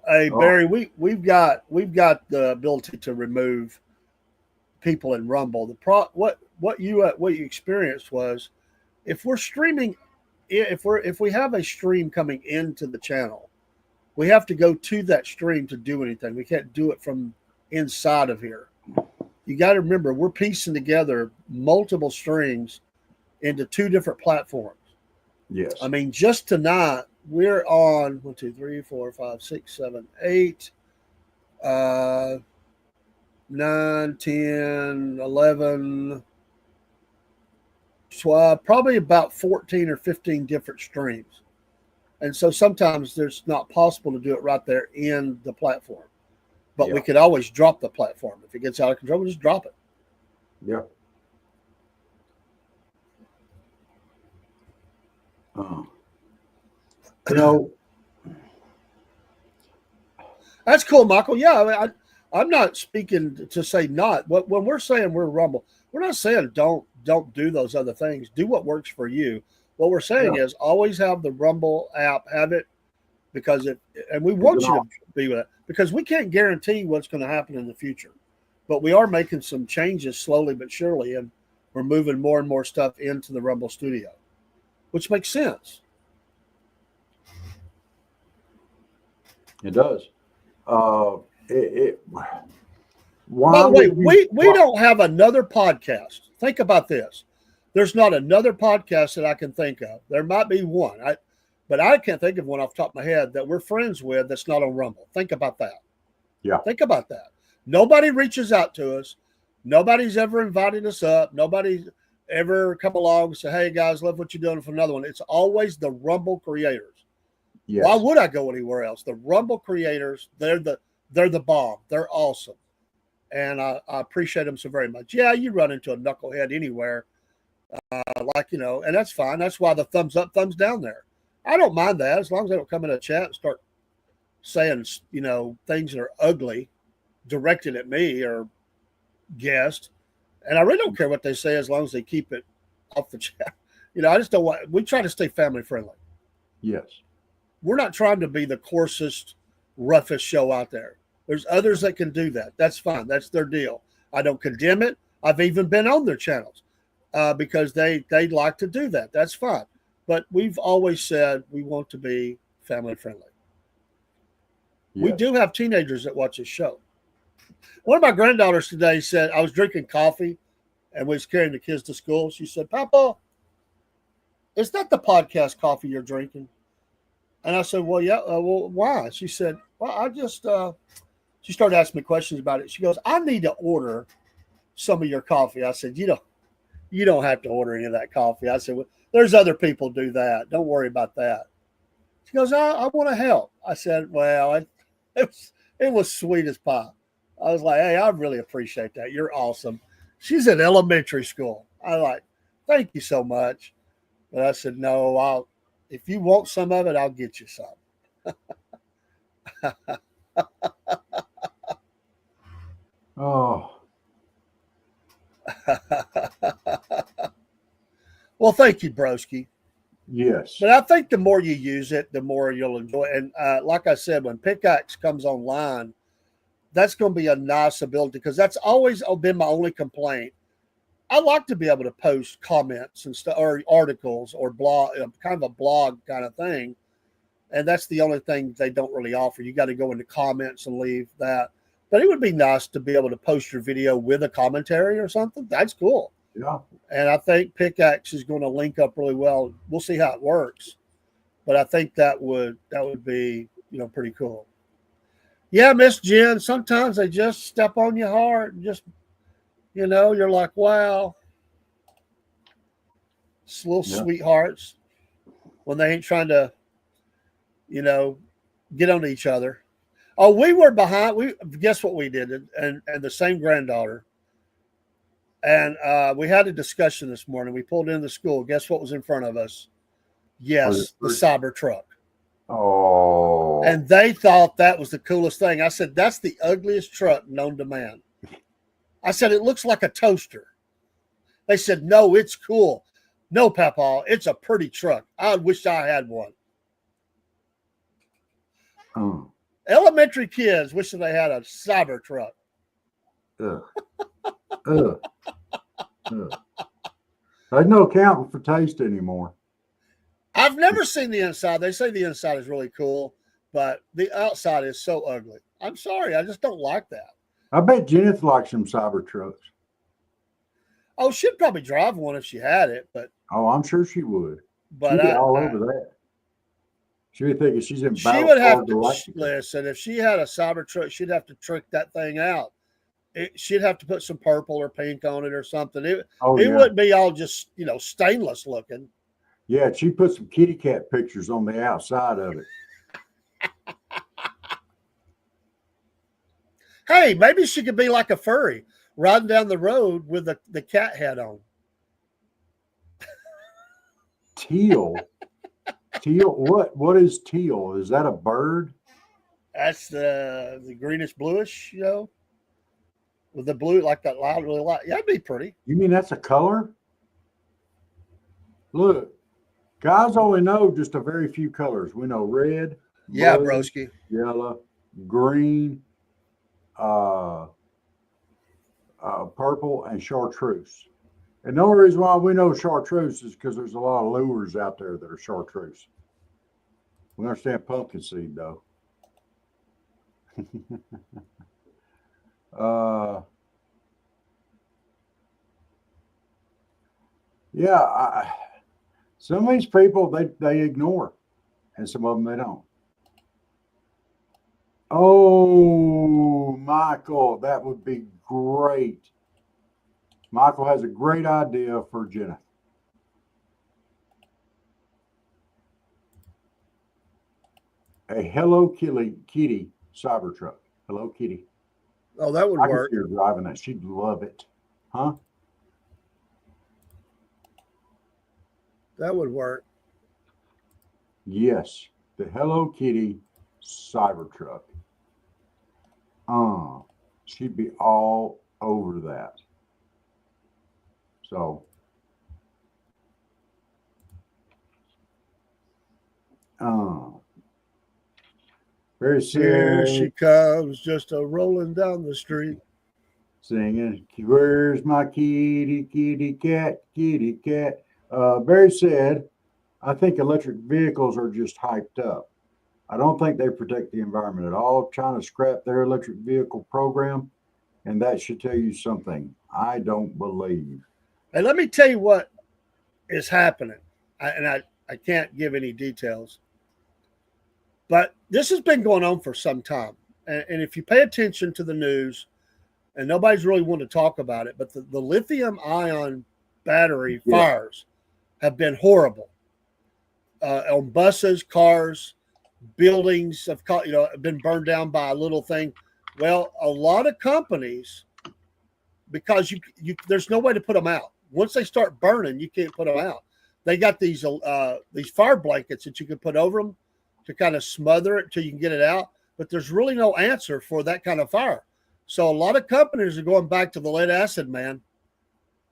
Hey, Barry, we've got the ability to remove people in Rumble. What you experienced was if we're streaming, if we have a stream coming into the channel, we have to go to that stream to do anything. We can't do it from inside of here. You got to remember, we're piecing together multiple streams into 2 different platforms. Yes. I mean, just tonight we're on 1, 2, 3, 4, 5, 6, 7, 8, 9, 10, 11, 12, probably about 14 or 15 different streams. And so sometimes there's not possible to do it right there in the platform. But we could always drop the platform. If it gets out of control, we just drop it. Yeah. You know, that's cool, Michael. Yeah, I'm not speaking to say not. When we're saying we're Rumble, we're not saying don't do those other things. Do what works for you. What we're saying is always have the Rumble app, have it, because and we want you to be with it, because we can't guarantee what's going to happen in the future. But we are making some changes slowly but surely, and we're moving more and more stuff into the Rumble studio, which makes sense. It does. By the way, we don't have another podcast. Think about this. There's not another podcast that I can think of. There might be one, but I can't think of one off the top of my head that we're friends with that's not on Rumble. Think about that. Yeah. Think about that. Nobody reaches out to us. Nobody's ever invited us up. Nobody's ever come along and say, hey, guys, love what you're doing for another one. It's always the Rumble creators. Yes. Why would I go anywhere else? The Rumble creators, they're the bomb. They're awesome. And I appreciate them so very much. Yeah, you run into a knucklehead anywhere, and that's fine. That's why the thumbs up, thumbs down there. I don't mind that as long as they don't come in a chat and start saying, things that are ugly directed at me or guest. And I really don't care what they say as long as they keep it off the chat. I just don't want. We try to stay family friendly. Yes. We're not trying to be the coarsest, roughest show out there. There's others that can do that. That's fine. That's their deal. I don't condemn it. I've even been on their channels because they like to do that. That's fine. But we've always said we want to be family friendly. Yes. We do have teenagers that watch this show. One of my granddaughters today said, I was drinking coffee and was carrying the kids to school. She said, Papa, is that the podcast coffee you're drinking? And I said, well, yeah. Well, why? She said, well, I just, she started asking me questions about it. She goes, I need to order some of your coffee. I said, You don't have to order any of that coffee. I said, well, there's other people do that. Don't worry about that. She goes, I want to help. I said, well, it was sweet as pie. I was like, hey, I really appreciate that. You're awesome. She's in elementary school. I like, thank you so much. But I said, no, if you want some of it, I'll get you some. Oh, Well, thank you, Broski. yes. But I think the more you use it, the more you'll enjoy it. And like I said, when Pickaxe comes online, that's going to be a nice ability because that's always been my only complaint. I like to be able to post comments and stuff, or articles, or blog, kind of a blog kind of thing. And that's the only thing they don't really offer. You got to go into comments and leave that. But it would be nice to be able to post your video with a commentary or something. That's cool. Yeah. And I think Pickaxe is going to link up really well. We'll see how it works. But I think that would be, pretty cool. Yeah, Miss Jen, sometimes they just step on your heart and just, you're like, wow. It's little sweethearts when they ain't trying to, get on each other. Oh, we were behind. Guess what we did? And the same granddaughter. And we had a discussion this morning. We pulled into the school. Guess what was in front of us? Yes, the Cybertruck. Oh. And they thought that was the coolest thing. I said, that's the ugliest truck known to man. I said, it looks like a toaster. They said, no, it's cool. No, Papa, it's a pretty truck. I wish I had one. Oh. Elementary kids wishing they had a Cybertruck. Ugh. Ugh. Ugh. There's no accounting for taste anymore. I've never seen the inside. They say the inside is really cool, but the outside is so ugly. I'm sorry. I just don't like that. I bet Jenith likes some Cybertrucks. Oh, she'd probably drive one if she had it, but I'm sure she would. But She'd be all over that. She'd be thinking she's in she would have to Galactica. listen. If she had a Cybertruck, she'd have to trick that thing out. She'd have to put some purple or pink on it or something. It wouldn't be all just stainless looking. Yeah, she put some kitty cat pictures on the outside of it. Hey, maybe she could be like a furry riding down the road with the cat head on. Teal. Teal. What is teal? Is that a bird? That's the greenish bluish, with the blue like that loud, really light. Yeah, it'd be pretty. You mean that's a color? Look, guys only know just a very few colors. We know red, yeah, blue, broski, yellow, green, purple, and chartreuse. And the only reason why we know chartreuse is because there's a lot of lures out there that are chartreuse. We understand pumpkin seed though. Some of these people they ignore, and some of them they don't. Oh, Michael, that would be great. Michael has a great idea for Jenna. A Hello Kitty Cybertruck. Hello Kitty. Oh, that would I work. could see her driving that. She'd love it. Huh? That would work. Yes. The Hello Kitty Cybertruck. She'd be all over that. So very Here sad. she comes, just a rolling down the street. Singing, where's my kitty, kitty cat, kitty cat. Very sad. I think electric vehicles are just hyped up. I don't think they protect the environment at all. China scrapped their electric vehicle program, and that should tell you something. I don't believe. Hey, let me tell you what is happening. I can't give any details, but this has been going on for some time. And if you pay attention to the news, and nobody's really wanting to talk about it, but the lithium ion battery Yeah. fires have been horrible on buses, cars, buildings have been burned down by a little thing. Well, a lot of companies, because you there's no way to put them out. Once they start burning, you can't put them out. They got these fire blankets that you can put over them to kind of smother it till you can get it out. But there's really no answer for that kind of fire. So a lot of companies are going back to the lead acid, man.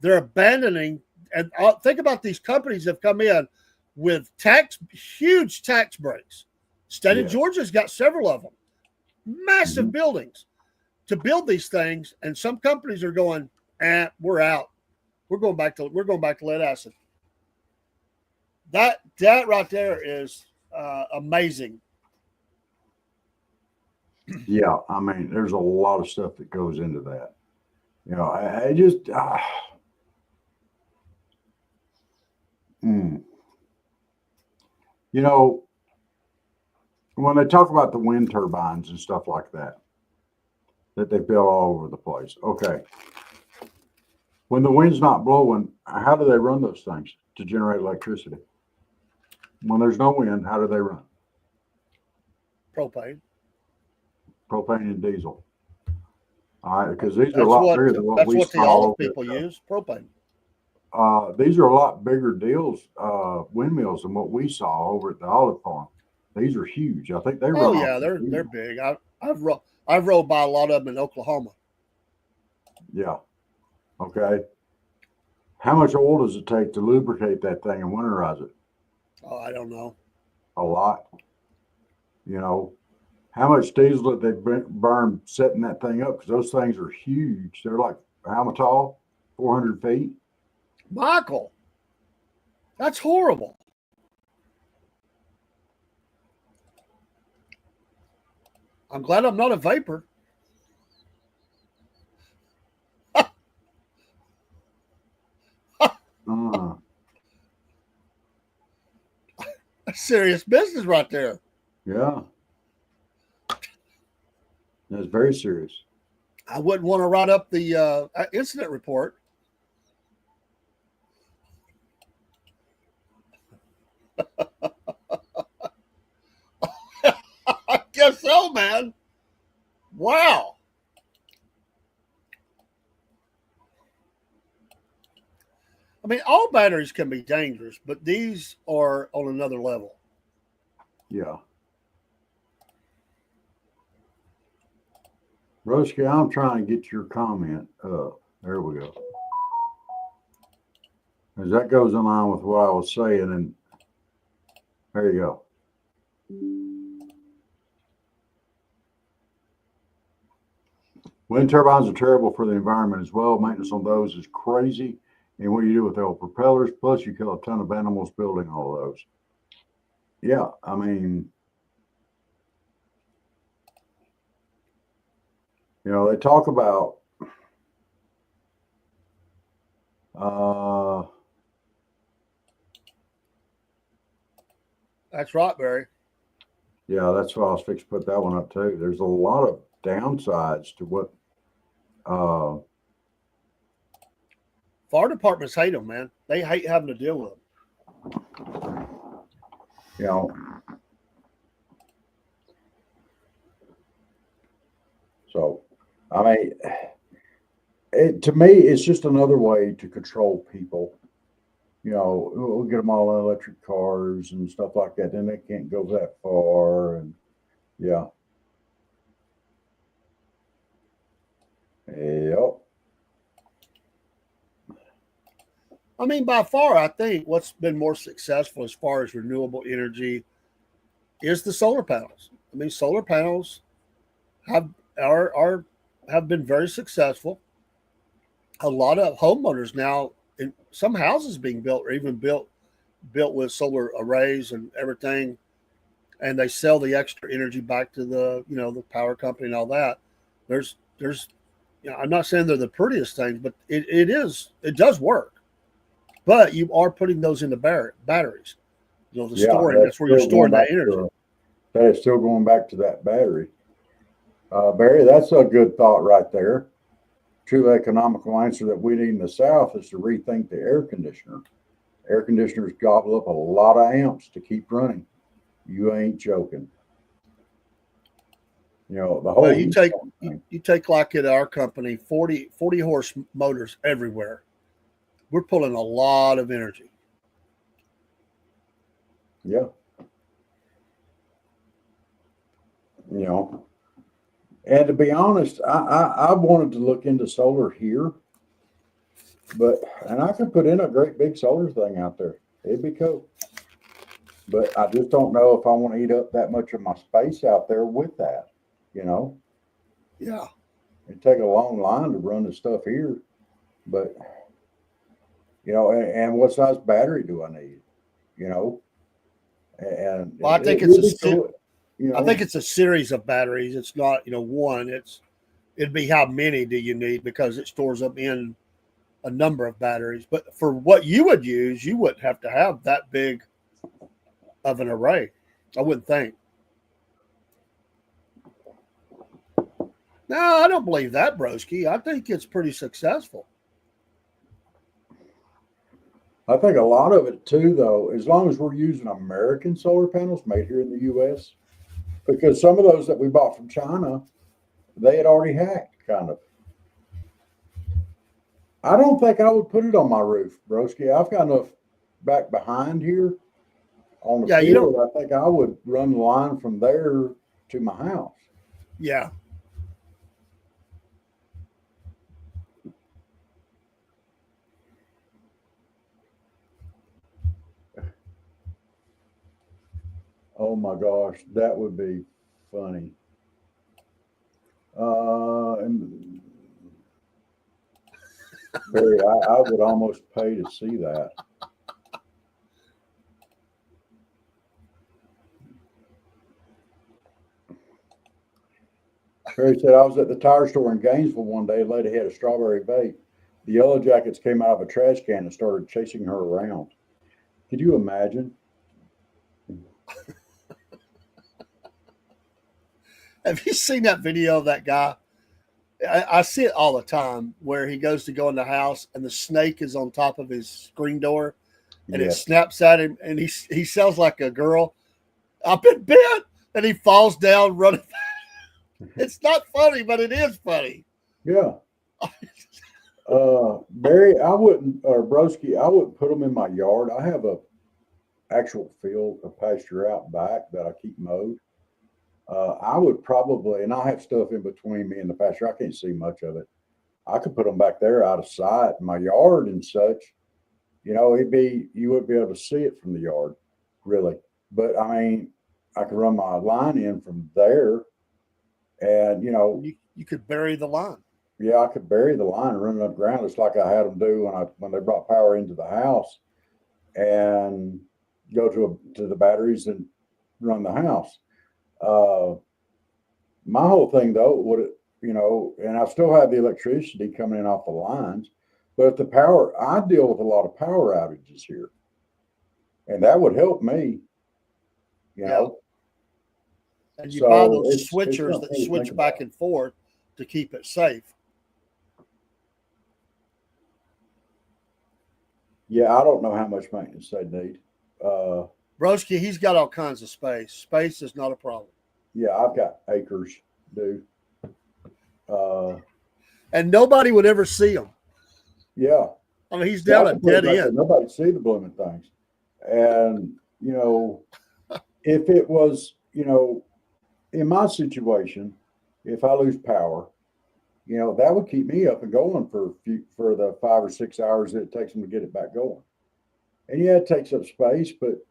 They're abandoning, and think about these companies that have come in with huge tax breaks. State of Georgia's got several of them, massive buildings to build these things, and some companies are going, we're out. We're going back to lead acid. That right there is amazing. Yeah, I mean, there's a lot of stuff that goes into that. You know, I just, you know, when they talk about the wind turbines and stuff like that they build all over the place. Okay. When the wind's not blowing, how do they run those things to generate electricity? When there's no wind, how do they run? Propane and diesel. All right, because these are a lot bigger than what we saw. That's what the olive people use, propane. These are a lot bigger deals, windmills, than what we saw over at the olive farm. These are huge. I think they run. Oh yeah, they're big. I've rode by a lot of them in Oklahoma. Yeah. Okay. How much oil does it take to lubricate that thing and winterize it? Oh, I don't know. A lot. You know, how much diesel did they burn setting that thing up? Because those things are huge. They're like, how tall? 400 feet? Michael, that's horrible. I'm glad I'm not a vapor. That's serious business right there. Yeah. That's very serious. I wouldn't want to write up the incident report. I guess so, man. Wow. I mean, all batteries can be dangerous, but these are on another level. Yeah. Broski, I'm trying to get your comment up. There we go. As that goes in line with what I was saying, and there you go. Wind turbines are terrible for the environment as well. Maintenance on those is crazy. And what do you do with the old propellers? Plus, you kill a ton of animals building all of those. Yeah, I mean, you know, they talk about That's right, Barry. yeah, that's why I was fixing to put that one up too. There's a lot of downsides to what fire departments hate them, man. They hate having to deal with them. You know, so I mean, to me, it's just another way to control people. You know, we'll get them all in electric cars and stuff like that. Then they can't go that far, and yeah. Yep. I mean, by far, I think what's been more successful as far as renewable energy is the solar panels. I mean, solar panels have been very successful. A lot of homeowners now, in some houses being built, or even built with solar arrays and everything, and they sell the extra energy back to the power company and all that. There's I'm not saying they're the prettiest things, but it does work. But you are putting those into batteries. Storing, that's where you're storing that energy. That is still going back to that battery. Barry, that's a good thought right there. true economical answer that we need in the South is to rethink the air conditioner. Air conditioners gobble up a lot of amps to keep running. You ain't joking. You know, the whole Well, heat pump thing. you take like at our company 40 horse motors everywhere. We're pulling a lot of energy. Yeah. You know, and to be honest, I wanted to look into solar here, and I could put in a great big solar thing out there. It'd be cool. But I just don't know if I want to eat up that much of my space out there with that, you know. Yeah. It'd take a long line to run the stuff here. But, you know, and what size battery do I need? You know? And Well, I think it it's would be cool, you know. I think it's a series of batteries. It's not, one. It'd be how many do you need because it stores up in a number of batteries. But for what you would use, you wouldn't have to have that big of an array. I wouldn't think. No, I don't believe that, Broski. I think it's pretty successful. I think a lot of it too, though, as long as we're using American solar panels made here in the U.S., because some of those that we bought from China, they had already hacked, kind of. I don't think I would put it on my roof, Broski. I've got enough back behind here on the Yeah, you don't. field. I think I would run the line from there to my house. Yeah. Oh my gosh, that would be funny. And Barry, I would almost pay to see that. Barry said, I was at the tire store in Gainesville one day. A lady had a strawberry vape. The Yellow Jackets came out of a trash can and started chasing her around. Could you imagine? Have you seen that video of that guy? I see it all the time where he goes to go in the house and the snake is on top of his screen door and it Yeah. snaps at him and he sounds like a girl. I've been bit, and he falls down running. It's not funny, but it is funny. Yeah. Barry, I wouldn't, or Broski, I wouldn't put them in my yard. I have a actual field, a pasture out back that I keep mowed. I would probably, and I have stuff in between me and the pasture. I can't see much of it. I could put them back there out of sight in my yard and such. You know, you wouldn't be able to see it from the yard, really. But I mean, I could run my line in from there, and You could bury the line. yeah, I could bury the line and run it underground, just like I had them do when they brought power into the house, and go to the batteries and run the house. My whole thing though and I still have the electricity coming in off the lines, but if I deal with a lot of power outages here, and that would help me, you know. And you So buy those it's switchers something that to switch think back about. and forth to keep it safe. Yeah, I don't know how much maintenance they need. Broski, he's got all kinds of space. Space is not a problem. Yeah, I've got acres, dude. And nobody would ever see him. Yeah. I mean, he's Yeah, down I a can put it dead back there. end. Nobody see the blooming things. And, if it was, in my situation, if I lose power, that would keep me up and going for the 5 or 6 hours that it takes them to get it back going. And yeah, it takes up space, but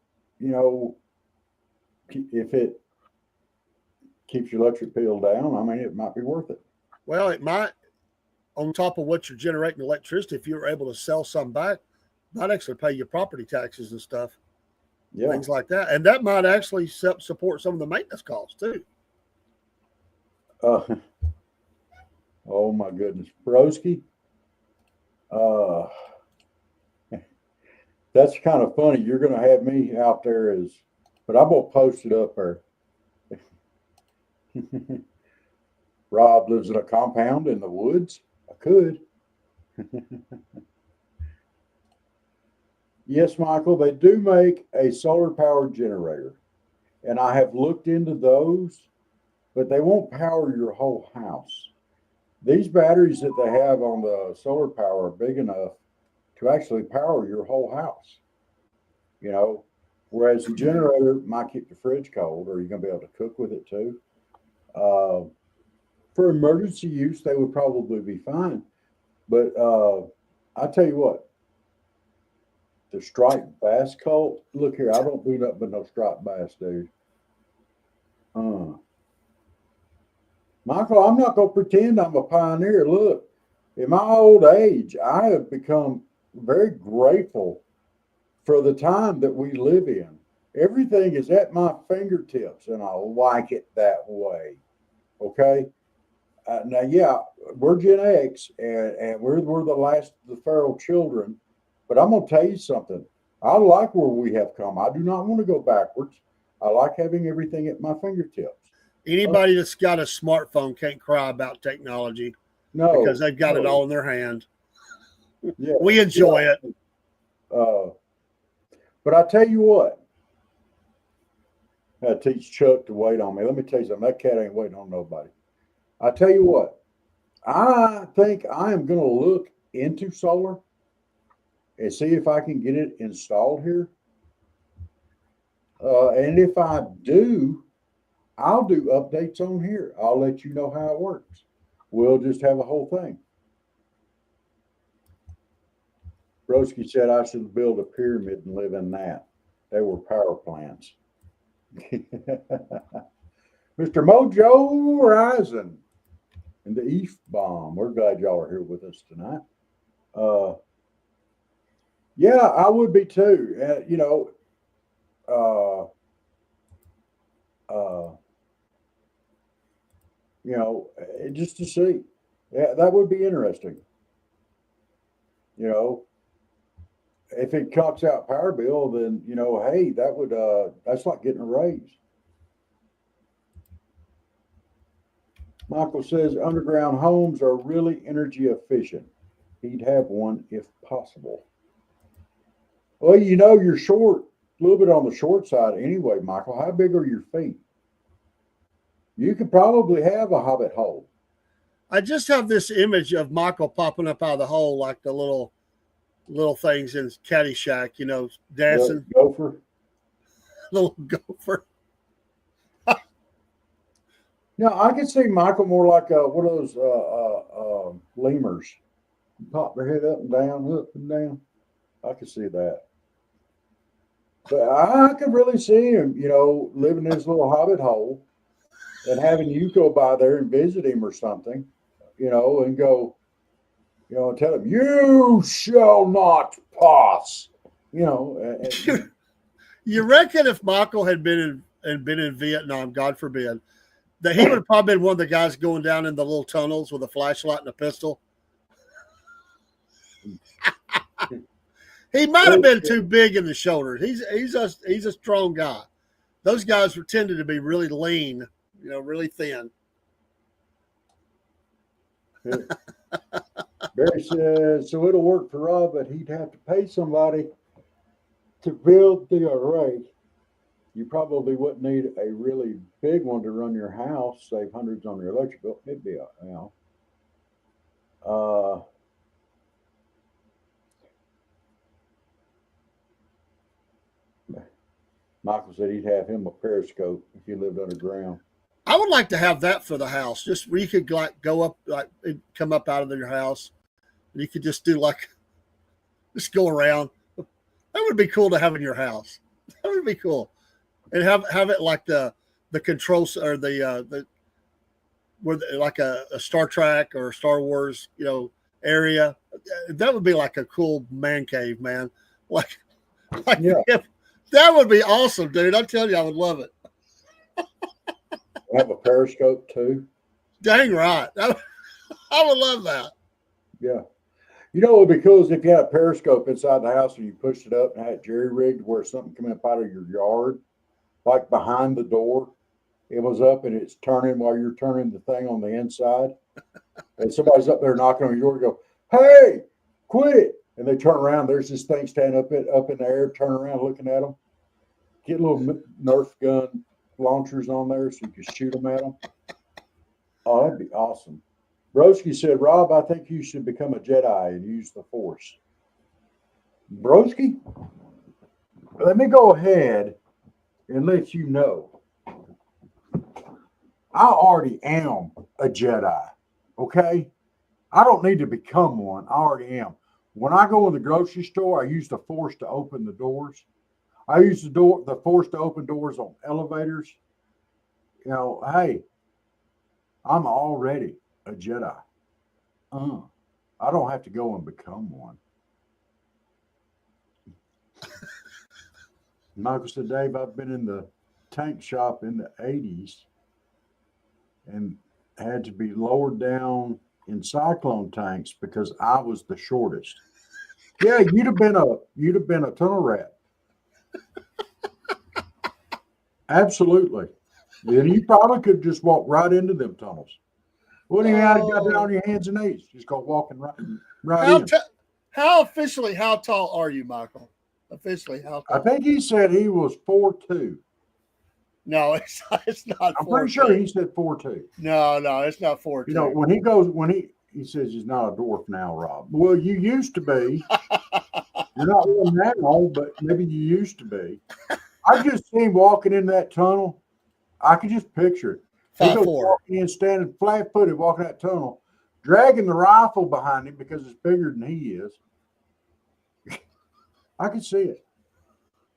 if it keeps your electric bill down, I mean, it might be worth it. Well, it might, on top of what you're generating electricity, if you were able to sell some back, might actually pay your property taxes and stuff, Yeah. things like that. And that might actually support some of the maintenance costs too. Oh my goodness, Broski. That's kind of funny. You're going to have me out there but I'm going to post it up there. Rob lives in a compound in the woods. I could. Yes, Michael, they do make a solar powered generator. And I have looked into those, but they won't power your whole house. These batteries that they have on the solar power are big enough to actually power your whole house, you know, whereas the generator might keep the fridge cold or you're going to be able to cook with it too. Uh, for emergency use, they would probably be fine. But I tell you what, the striped bass cult, look here, I don't do nothing but no striped bass, dude. Uh, Michael, I'm not going to pretend I'm a pioneer. Look, in my old age, I have become very grateful for the time that we live in. Everything is at my fingertips, and I like it that way. Okay. Now, yeah, we're Gen X, and we're the last of the feral children. But I'm going to tell you something. I like where we have come. I do not want to go backwards. I like having everything at my fingertips. Anybody that's got a smartphone can't cry about technology because No, they've got it no, all in their hand. yeah, We enjoy yeah. it. But I tell you what, I teach Chuck to wait on me. Let me tell you something. That cat ain't waiting on nobody. I tell you what, I think I am going to look into solar and see if I can get it installed here. And if I do, I'll do updates on here. I'll let you know how it works. We'll just have a whole thing. Broski said I should build a pyramid and live in that. They were power plants. Mr. Mojo Horizon and the East Bomb. We're glad y'all are here with us tonight. Yeah, I would be too. Uh, uh, just to see. Yeah, that would be interesting. You know, if it cuts out power bill, then hey, that's like getting a raise. Michael says underground homes are really energy efficient. He'd have one if possible. Well, you're short, a little bit on the short side anyway, Michael. How big are your feet? You could probably have a hobbit hole. I just have this image of Michael popping up out of the hole like the little things in Caddyshack, dancing. Gopher. Little gopher. No, I could see Michael more like one of those lemurs. Pop their head up and down, up and down. I could see that. But I could really see him, living in his little hobbit hole and having you go by there and visit him or something, and go, and tell him, you shall not pass, You reckon if Michael had been in Vietnam, God forbid, that he would have probably been one of the guys going down in the little tunnels with a flashlight and a pistol? He might have been too big in the shoulders. He's a strong guy. Those guys tended to be really lean, really thin. Barry says, so it'll work for Rob, but he'd have to pay somebody to build the array. You probably wouldn't need a really big one to run your house, save hundreds on your electric bill. It'd be Michael said he'd have him a periscope if he lived underground. I would like to have that for the house, just where you could go up, come up out of your house, and you could just do just go around. That would be cool to have in your house. That would be cool, and have it like the controls or the where like a Star Trek or Star Wars area. That would be like a cool man cave, man. Yeah. That would be awesome, dude. I'm telling you, I would love it. Have a periscope too. Dang right. I would love that. Yeah. It would be cool is if you had a periscope inside the house and you pushed it up and had it jerry rigged where something coming up out of your yard, like behind the door, it was up and it's turning while you're turning the thing on the inside. and somebody's up there knocking on your door, go, "Hey, quit it!" And they turn around. There's this thing standing up in the air. Turn around, looking at them. Get little Nerf gun launchers on there so you can shoot them at them. Oh, that'd be awesome. Broski said, "Rob, I think you should become a Jedi and use the Force." Broski, let me go ahead and let you know. I already am a Jedi. Okay? I don't need to become one. I already am. When I go in the grocery store, I use the Force to open the doors. I use the Force to open doors on elevators. You know, hey, I'm already a Jedi. I don't have to go and become one. Michael said, "Dave, I've been in the tank shop in the 80s and had to be lowered down in cyclone tanks because I was the shortest." Yeah, you'd have been a tunnel rat. Absolutely. Then you probably could just walk right into them tunnels. Wouldn't even have to go down on your hands and knees. Just go walking right in. How tall are you, Michael? Officially, how I tall? think he said he was 4'2". No, it's not. I'm pretty sure he said 4'2". No, it's not 4'2". You know, when he says he's not a dwarf now, Rob. Well, you used to be. You're not one now, but maybe you used to be. I just see him walking in that tunnel. I could just picture it. He goes 5'4". walking in, standing flat-footed, walking that tunnel, dragging the rifle behind him because it's bigger than he is. I can see it.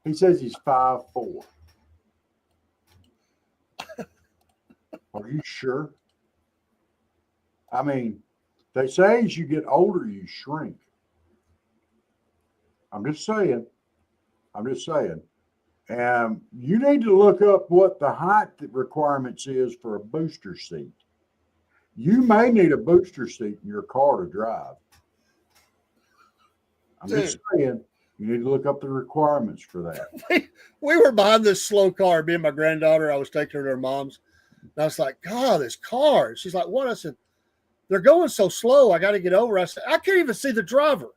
He says he's 5'4". Are you sure? I mean, they say as you get older, you shrink. I'm just saying. And you need to look up what the height requirements is for a booster seat. You may need a booster seat in your car to drive. I'm just saying, you need to look up the requirements for that. We were behind this slow car, me and my granddaughter. I was taking her to her mom's. And I was like, "God, this car." She's like, "What?" I said, "They're going so slow. I got to get over." I said, "I can't even see the driver."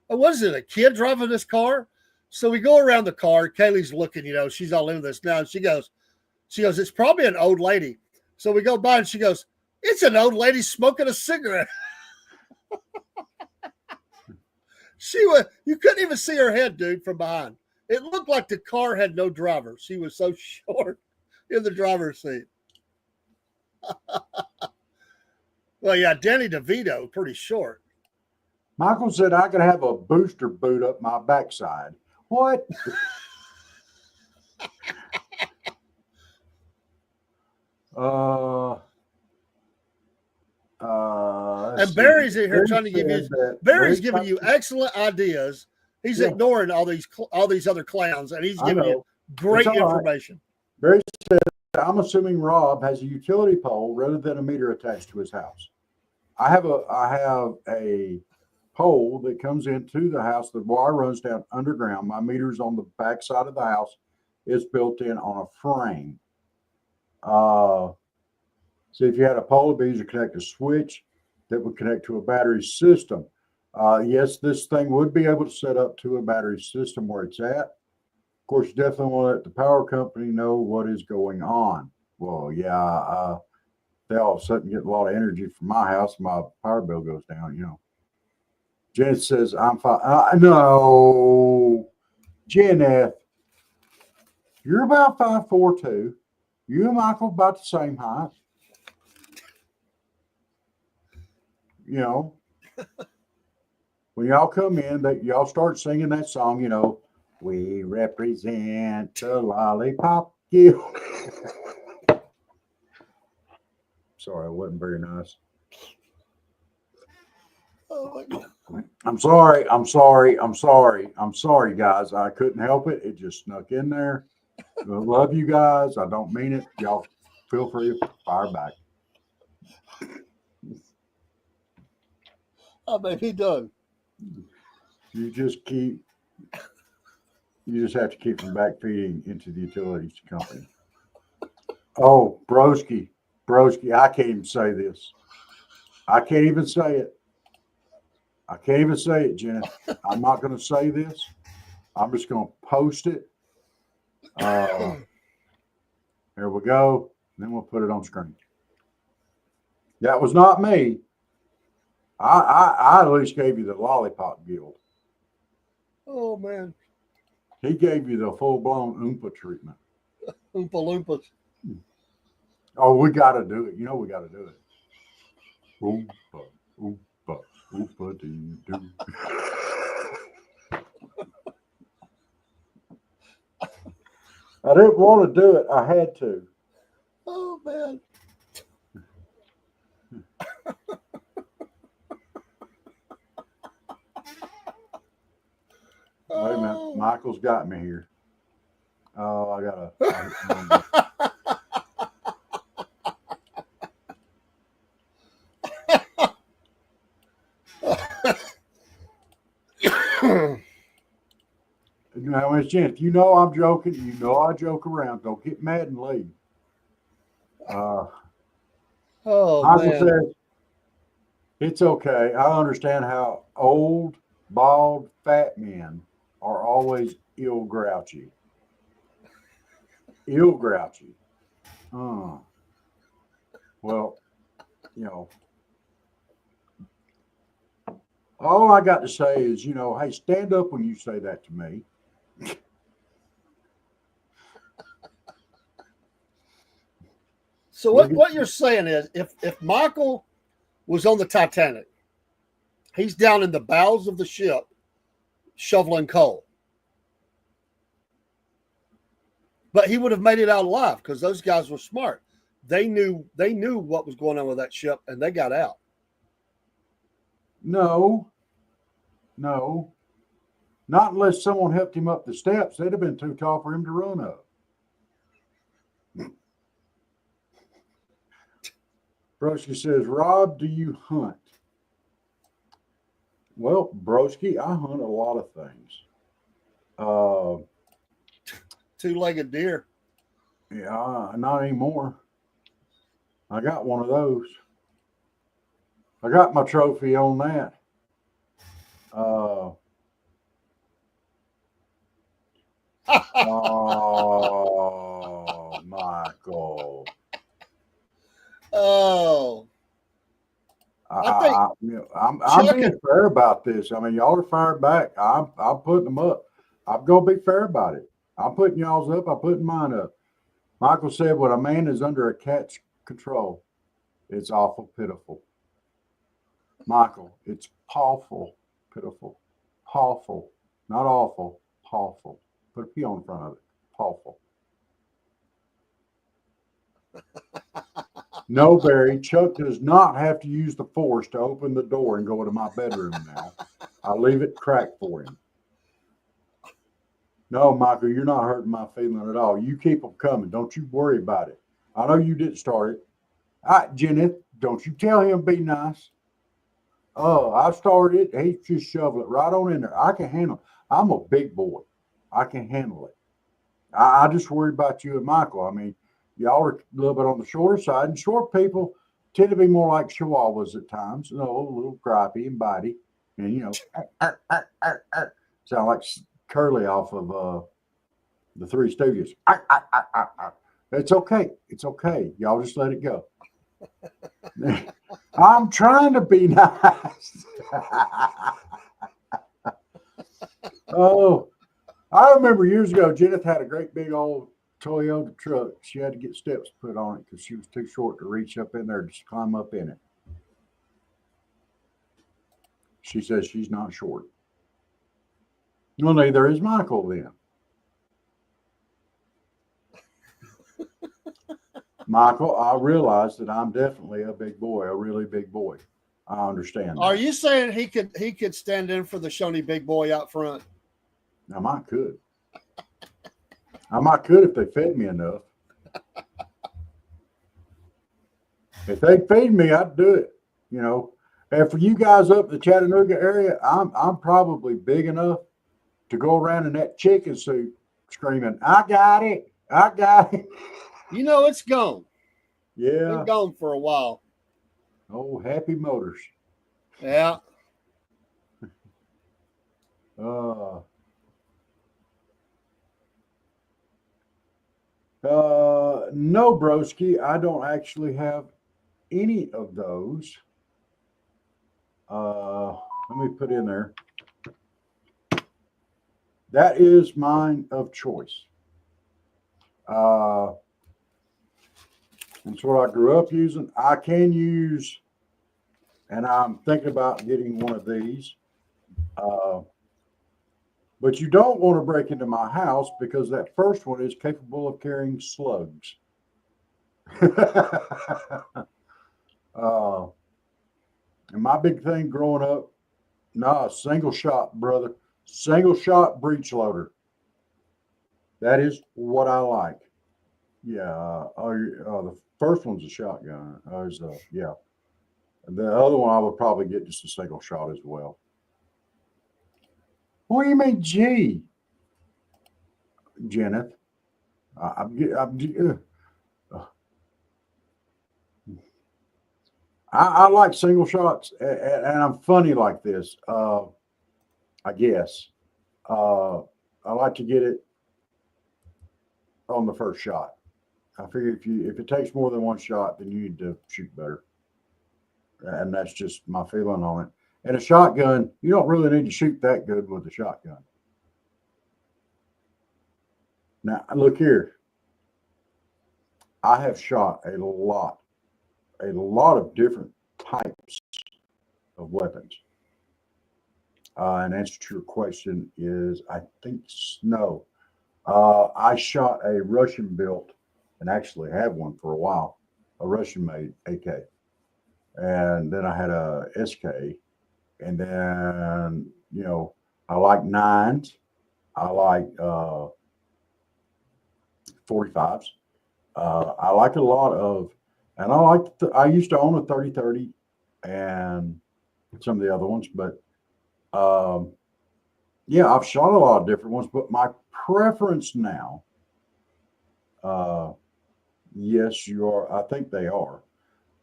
What is it, a kid driving this car? So we go around the car. Kaylee's looking, she's all into this now. And she goes, "It's probably an old lady." So we go by and she goes, "It's an old lady smoking a cigarette." You couldn't even see her head, dude, from behind. It looked like the car had no driver. She was so short in the driver's seat. Well, yeah, Danny DeVito, pretty short. Michael said I could have a booster boot up my backside. What? And Barry's in here trying to give you. Barry's giving you excellent ideas. He's ignoring all these other clowns, and he's giving you great information. Barry said, "I'm assuming Rob has a utility pole rather than a meter attached to his house." I have a pole that comes into the house. The wire runs down underground. My meter's on the back side of the house. It's built in on a frame. So if you had a pole, it'd be easy to connect a switch that would connect to a battery system. Yes, this thing would be able to set up to a battery system where it's at. Of course, you definitely want to let the power company know what is going on. Well, yeah, they all of a sudden get a lot of energy from my house. My power bill goes down, Janet says, "I'm fine." No, Janet, you're about 5'4" too. You and Michael about the same height. When y'all come in, that y'all start singing that song, "We represent the lollipop guild." Sorry, it wasn't very nice. Oh my God. I'm sorry, guys. I couldn't help it. It just snuck in there. I love you guys. I don't mean it. Y'all feel free to fire back. I may be done. You just have to keep from back feeding into the utilities company. Oh, broski, I can't even say this. I can't even say it. I can't even say it, Jenny. I'm not going to say this. I'm just going to post it. There we go. Then we'll put it on screen. That was not me. I at least gave you the lollipop guild. Oh man, He gave you the full-blown Oompa treatment. Oompa Loompas. Oh, we got to do it. You know we got to do it. Oompa, Oompa, Oompa dee doo. I didn't want to do it. I had to. Oh man. Wait a minute. Michael's got me here. Oh, I got to. Now, Miss Jen, you know I'm joking. You know I joke around. Don't get mad and leave. Oh Michael man. says, it's okay. I understand how old, bald, fat men are always ill grouchy. Ill grouchy. Well, you know, all I got to say is, you know, hey, stand up when you say that to me. So what you're saying is, if Michael was on the Titanic, he's down in the bowels of the ship shoveling coal, but he would have made it out alive because those guys were smart. They knew what was going on with that ship, and they got out. No, not unless someone helped him up the steps. They'd have been too tall for him to run up. Broski says, Rob, do you hunt? Well, Broski, I hunt a lot of things. Two-legged deer. Yeah, not anymore. I got one of those. I got my trophy on that. Oh, Michael. Oh, I'm being fair about this. I mean, y'all are fired back. I'm putting them up. I'm gonna be fair about it. I'm putting y'all's up. I'm putting mine up. Michael said, "When a man is under a cat's control, it's awful pitiful." Michael, it's pawful pitiful, pawful, not awful, pawful. Put a P on the front of it. Pawful. No, Barry, Chuck does not have to use the force to open the door and go into my bedroom now. I'll leave it cracked for him. No, Michael, you're not hurting my feeling at all. You keep them coming. Don't you worry about it. I know you didn't start it. All right, Jenny, don't you tell him be nice. Oh, I started it. He just shovel it right on in there. I can handle it. I'm a big boy. I can handle it. I just worry about you and Michael. I mean, y'all are a little bit on the shorter side, and short people tend to be more like chihuahuas at times. You know, a little gripey and bitey, and you know, sound like Curly off of the Three Stooges. It's okay. It's okay. Y'all just let it go. I'm trying to be nice. Oh, I remember years ago, Jennifer had a great big old Toyota truck. She had to get steps put on it because she was too short to reach up in there to just climb up in it. She says she's not short. Well, neither is Michael then. Michael, I realize that I'm definitely a big boy, a really big boy. I understand that. Are you saying he could stand in for the Shoney big boy out front? I might could. If they fed me enough. If they feed me, I'd do it. You know, and for you guys up the Chattanooga area, I'm probably big enough to go around in that chicken suit screaming, "I got it! I got it!" You know, it's gone. Yeah, Been gone for a while. Oh, Happy Motors. Yeah. Uh, no, broski, I don't actually have any of those. Let me put in there. That is mine of choice. It's what I grew up using. I can use, and I'm thinking about getting one of these. But you don't want to break into my house because that first one is capable of carrying slugs. uh, and my big thing growing up, nah, single shot, brother. Single shot breech loader. That is what I like. Yeah. The first one's a shotgun. Yeah. The other one I would probably get just a single shot as well. What do you mean, G, Jenneth? Uh, I like single shots, and I'm funny like this. I guess uh, I like to get it on the first shot. I figure if it takes more than one shot, then you need to shoot better, and that's just my feeling on it. And a shotgun, you don't really need to shoot that good with a shotgun. Now look here, I have shot a lot of different types of weapons. And answer to your question is, I think snow. I shot a Russian built, and actually had one for a while, a Russian made AK, and then I had a SK, and then I like nines, I like 45s, I like a lot of, and I used to own a 30-30 and some of the other ones, but um, yeah, I've shot a lot of different ones, but my preference now, uh, yes, you are. I think they are.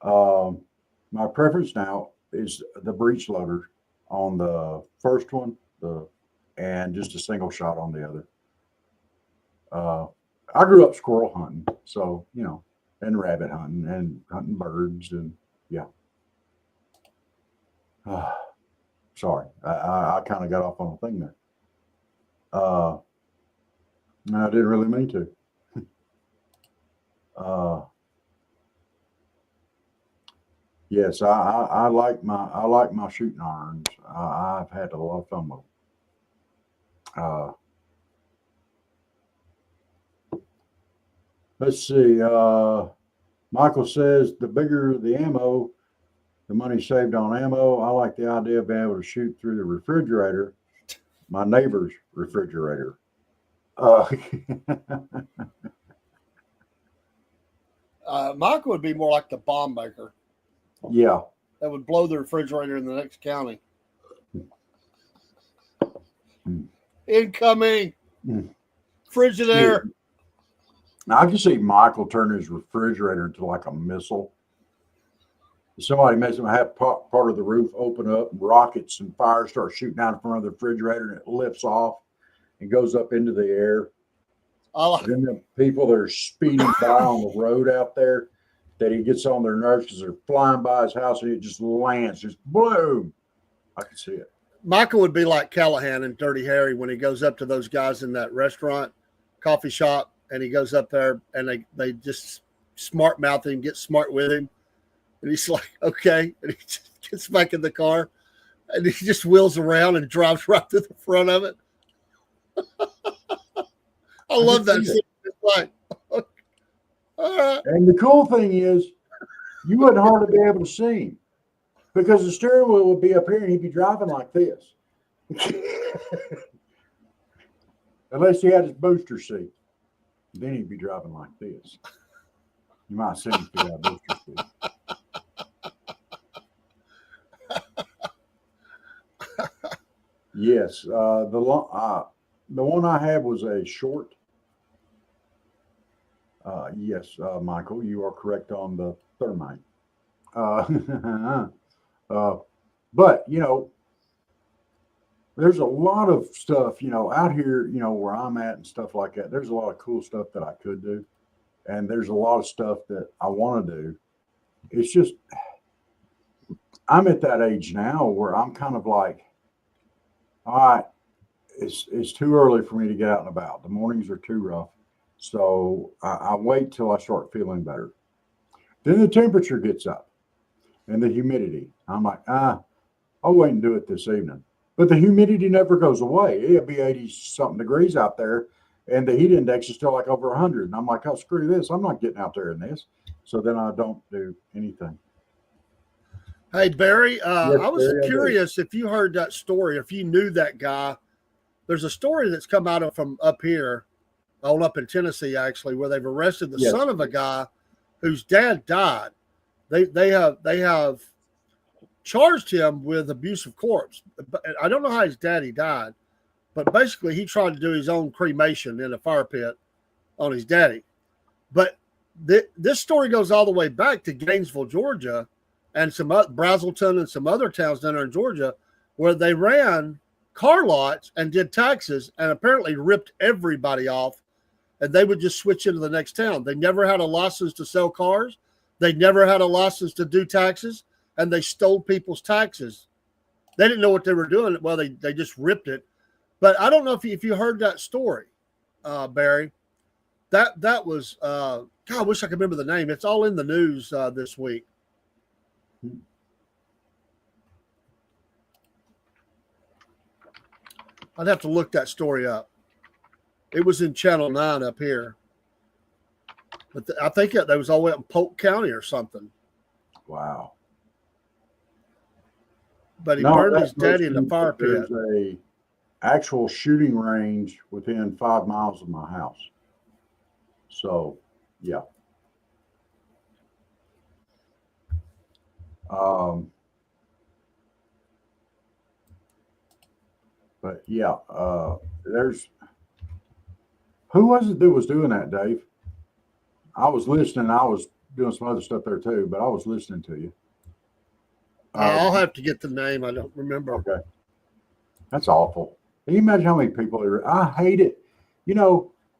Um, my preference now is the breech loader on the first one, and just a single shot on the other. Uh, I grew up squirrel hunting, so and rabbit hunting and hunting birds, and yeah. Sorry, I kind of got off on a thing there. Uh, I didn't really mean to. Uh, yes, I like my shooting irons. I've had a lot of fun with them. Let's see. Michael says the bigger the ammo, the money saved on ammo. I like the idea of being able to shoot through the refrigerator, my neighbor's refrigerator. Uh, Michael would be more like the bomb maker yeah. that would blow the refrigerator in the next county. Incoming. Frigidaire. I can see Michael turn his refrigerator into like a missile. Somebody makes them have part of the roof open up, and rockets and fire start shooting out in front of the refrigerator, and it lifts off and goes up into the air. Then the people that are speeding by on the road out there, that he gets on their nerves because they're flying by his house, and it just lands, just boom. I can see it. Michael would be like Callahan in Dirty Harry when he goes up to those guys in that restaurant, coffee shop, and he goes up there and they just smart mouth him, get smart with him. And he's like, okay. And he just gets back in the car and he just wheels around and drives right to the front of it. I love that scene. It's like, all right. And the cool thing is, you wouldn't hardly be able to see him because the steering wheel would be up here and he'd be driving like this. Unless he had his booster seat. Then he'd be driving like this. You might see him through that booster seat. Yes, the one I had was a short. Yes, Michael, you are correct on the thermite. uh, but there's a lot of stuff, out here, where I'm at and stuff like that. There's a lot of cool stuff that I could do, and there's a lot of stuff that I want to do. It's just I'm at that age now where I'm kind of like, all right, it's too early for me to get out and about. The mornings are too rough, so I wait till I start feeling better. Then the temperature gets up and the humidity. I'm like, I'll wait and do it this evening. But the humidity never goes away. It'll be 80 something degrees out there, and the heat index is still like over 100. And I'm like, oh, screw this. I'm not getting out there in this. So then I don't do anything. Hey, Barry, Yes, I was Barry, I do. curious if you heard that story, if you knew that guy. There's a story that's come out of from up here, all up in Tennessee, actually, where they've arrested the Yes. son of a guy whose dad died. They have charged him with abuse of corpse. I don't know how his daddy died, but basically he tried to do his own cremation in a fire pit on his daddy. But this story goes all the way back to Gainesville, Georgia, and some Brazelton and some other towns down there in Georgia, where they ran car lots and did taxes and apparently ripped everybody off, and they would just switch into the next town. They never had a license to sell cars. They never had a license to do taxes, and they stole people's taxes. They didn't know what they were doing. Well, they just ripped it. But I don't know if you heard that story, Barry. That was God, I wish I could remember the name. It's all in the news this week. I'd have to look that story up. It was in Channel 9 up here. But I think that was all the way up in Polk County or something. Wow. But he burned his that daddy in the fire pit. There's a actual shooting range within 5 miles of my house. So, yeah. But yeah, there's who was it that was doing that, Dave? I was listening. I was doing some other stuff there too, but I was listening to you. I'll have to get the name. I don't remember. Okay. That's awful. Can you imagine how many people there? I hate it.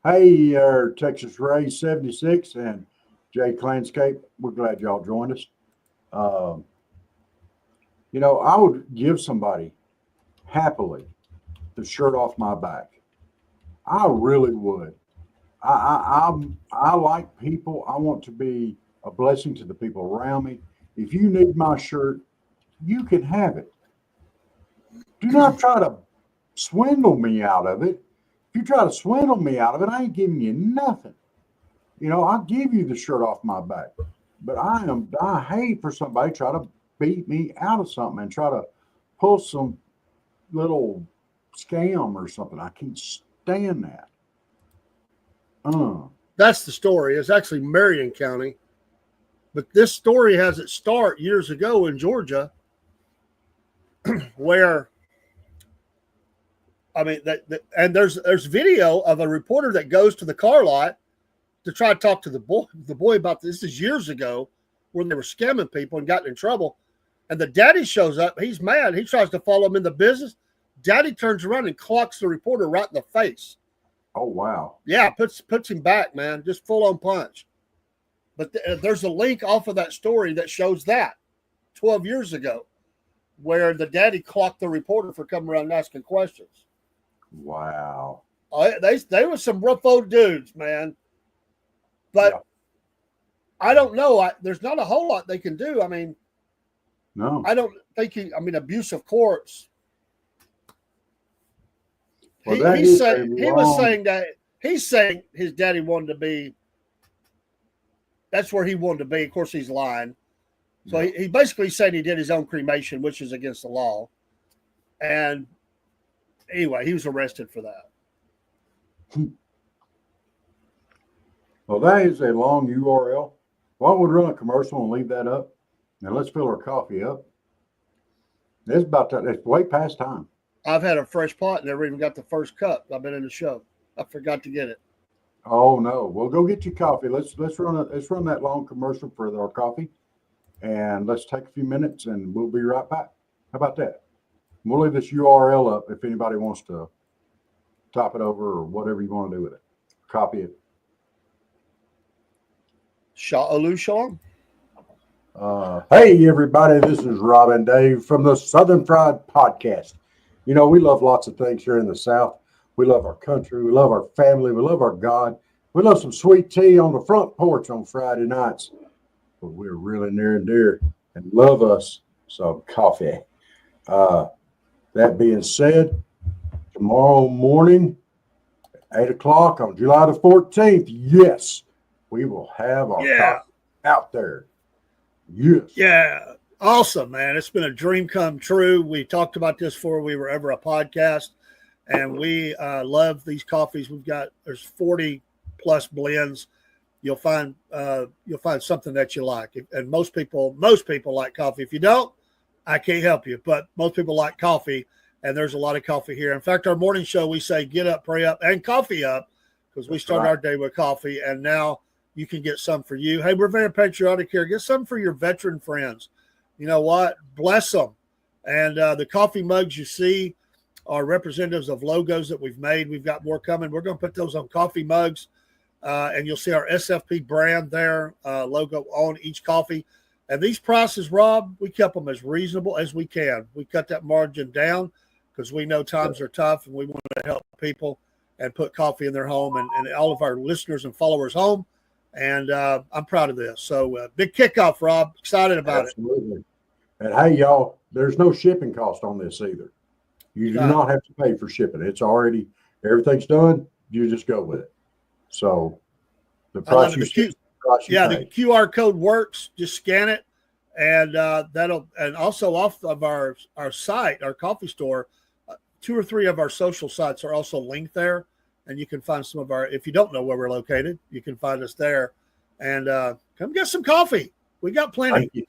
Hey, Texas Ray 76 and Jay Clanscape, we're glad y'all joined us. I would give somebody happily the shirt off my back. I really would. I like people. I want to be a blessing to the people around me. If you need my shirt, you can have it. Do not try to swindle me out of it. If you try to swindle me out of it, I ain't giving you nothing. I'll give you the shirt off my back. But I hate for somebody to try to beat me out of something and try to pull some little scam or something. I can't stand that. That's the story. It's actually Marion County. But this story has its start years ago in Georgia, where and there's video of a reporter that goes to the car lot to try to talk to the boy about this. This is years ago, where they were scamming people and got in trouble. And the daddy shows up. He's mad. He tries to follow him in the business. Daddy turns around and clocks the reporter right in the face. Oh, wow. Yeah, puts him back, man. Just full on punch. But there's a link off of that story that shows that 12 years ago, where the daddy clocked the reporter for coming around and asking questions. Wow. They were some rough old dudes, man. But yeah. I don't know. There's not a whole lot they can do. I mean, no. I don't think abuse of corpse. Well, he's saying his daddy wanted to be. That's where he wanted to be. Of course, he's lying. So he basically said he did his own cremation, which is against the law. And anyway, he was arrested for that. Well, that is a long URL. Why don't we run a commercial and leave that up? And let's fill our coffee up. It's about that. It's way past time. I've had a fresh pot, never even got the first cup. I've been in the show. I forgot to get it. Oh no. Well, go get your coffee. Let's run that long commercial for our coffee. and let's take a few minutes and we'll be right back. How about that? We'll leave this URL up if anybody wants to top it over or whatever you want to do with it. Copy it. Sha'alu Shalom. Hey, everybody, this is Rob and Dave from the Southern Fried Podcast. You know, we love lots of things here in the South. We love our country. We love our family. We love our God. We love some sweet tea on the front porch on Friday nights. But we're really near and dear and love us some coffee. That being said, tomorrow morning, 8 o'clock on July the 14th, yes, we will have our coffee out there. Yes. Yeah. Awesome, man. It's been a dream come true. We talked about this before we were ever a podcast, and we love these coffees. There's 40 plus blends. You'll find something that you like. And most people like coffee. If you don't, I can't help you, but most people like coffee, and there's a lot of coffee here. In fact, our morning show, we say get up, pray up, and coffee up, because we start our day with coffee, and now you can get some for you. Hey, we're very patriotic here. Get some for your veteran friends. You know what? Bless them. And the coffee mugs you see are representatives of logos that we've made. We've got more coming. We're going to put those on coffee mugs, and you'll see our SFP brand there, logo on each coffee. And these prices, Rob, we kept them as reasonable as we can. We cut that margin down because we know times are tough, and we want to help people and put coffee in their home and all of our listeners and followers home. And I'm proud of this. So big kickoff, Rob. Excited about it. Absolutely. And hey, y'all, there's no shipping cost on this either. You do not have to pay for shipping. It's already, everything's done. You just go with it. So the price you see, the QR code works. Just scan it, and and also off of our site, our coffee store, 2 or 3 of our social sites are also linked there. And you can find some of if you don't know where we're located, you can find us there. And come get some coffee. We got plenty. Thank you.